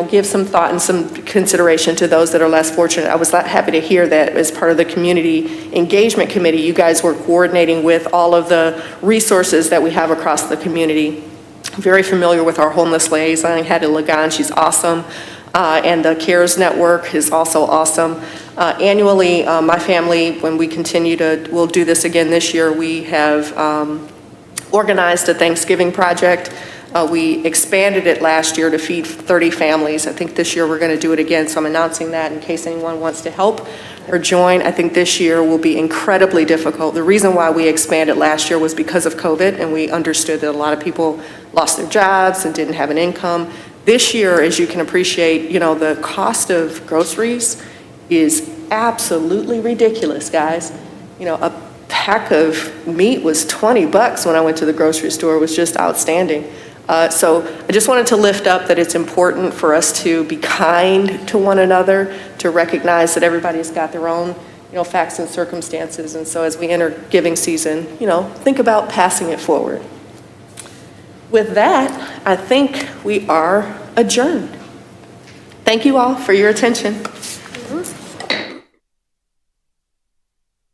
give some thought and some consideration to those that are less fortunate. I was happy to hear that as part of the Community Engagement Committee, you guys were coordinating with all of the resources that we have across the community. Very familiar with our homeless liaison, Hattie Lagan, she's awesome. And the CARES Network is also awesome. Annually, my family, when we we'll do this again this year, we have organized a Thanksgiving project. We expanded it last year to feed 30 families. I think this year we're going to do it again, so I'm announcing that in case anyone wants to help or join. I think this year will be incredibly difficult. The reason why we expanded last year was because of COVID, and we understood that a lot of people lost their jobs and didn't have an income. This year, as you can appreciate, the cost of groceries is absolutely ridiculous, guys. A pack of meat was $20 when I went to the grocery store. It was just outstanding. So I just wanted to lift up that it's important for us to be kind to one another, to recognize that everybody's got their own, facts and circumstances. And so as we enter giving season, think about passing it forward. With that, I think we are adjourned. Thank you all for your attention.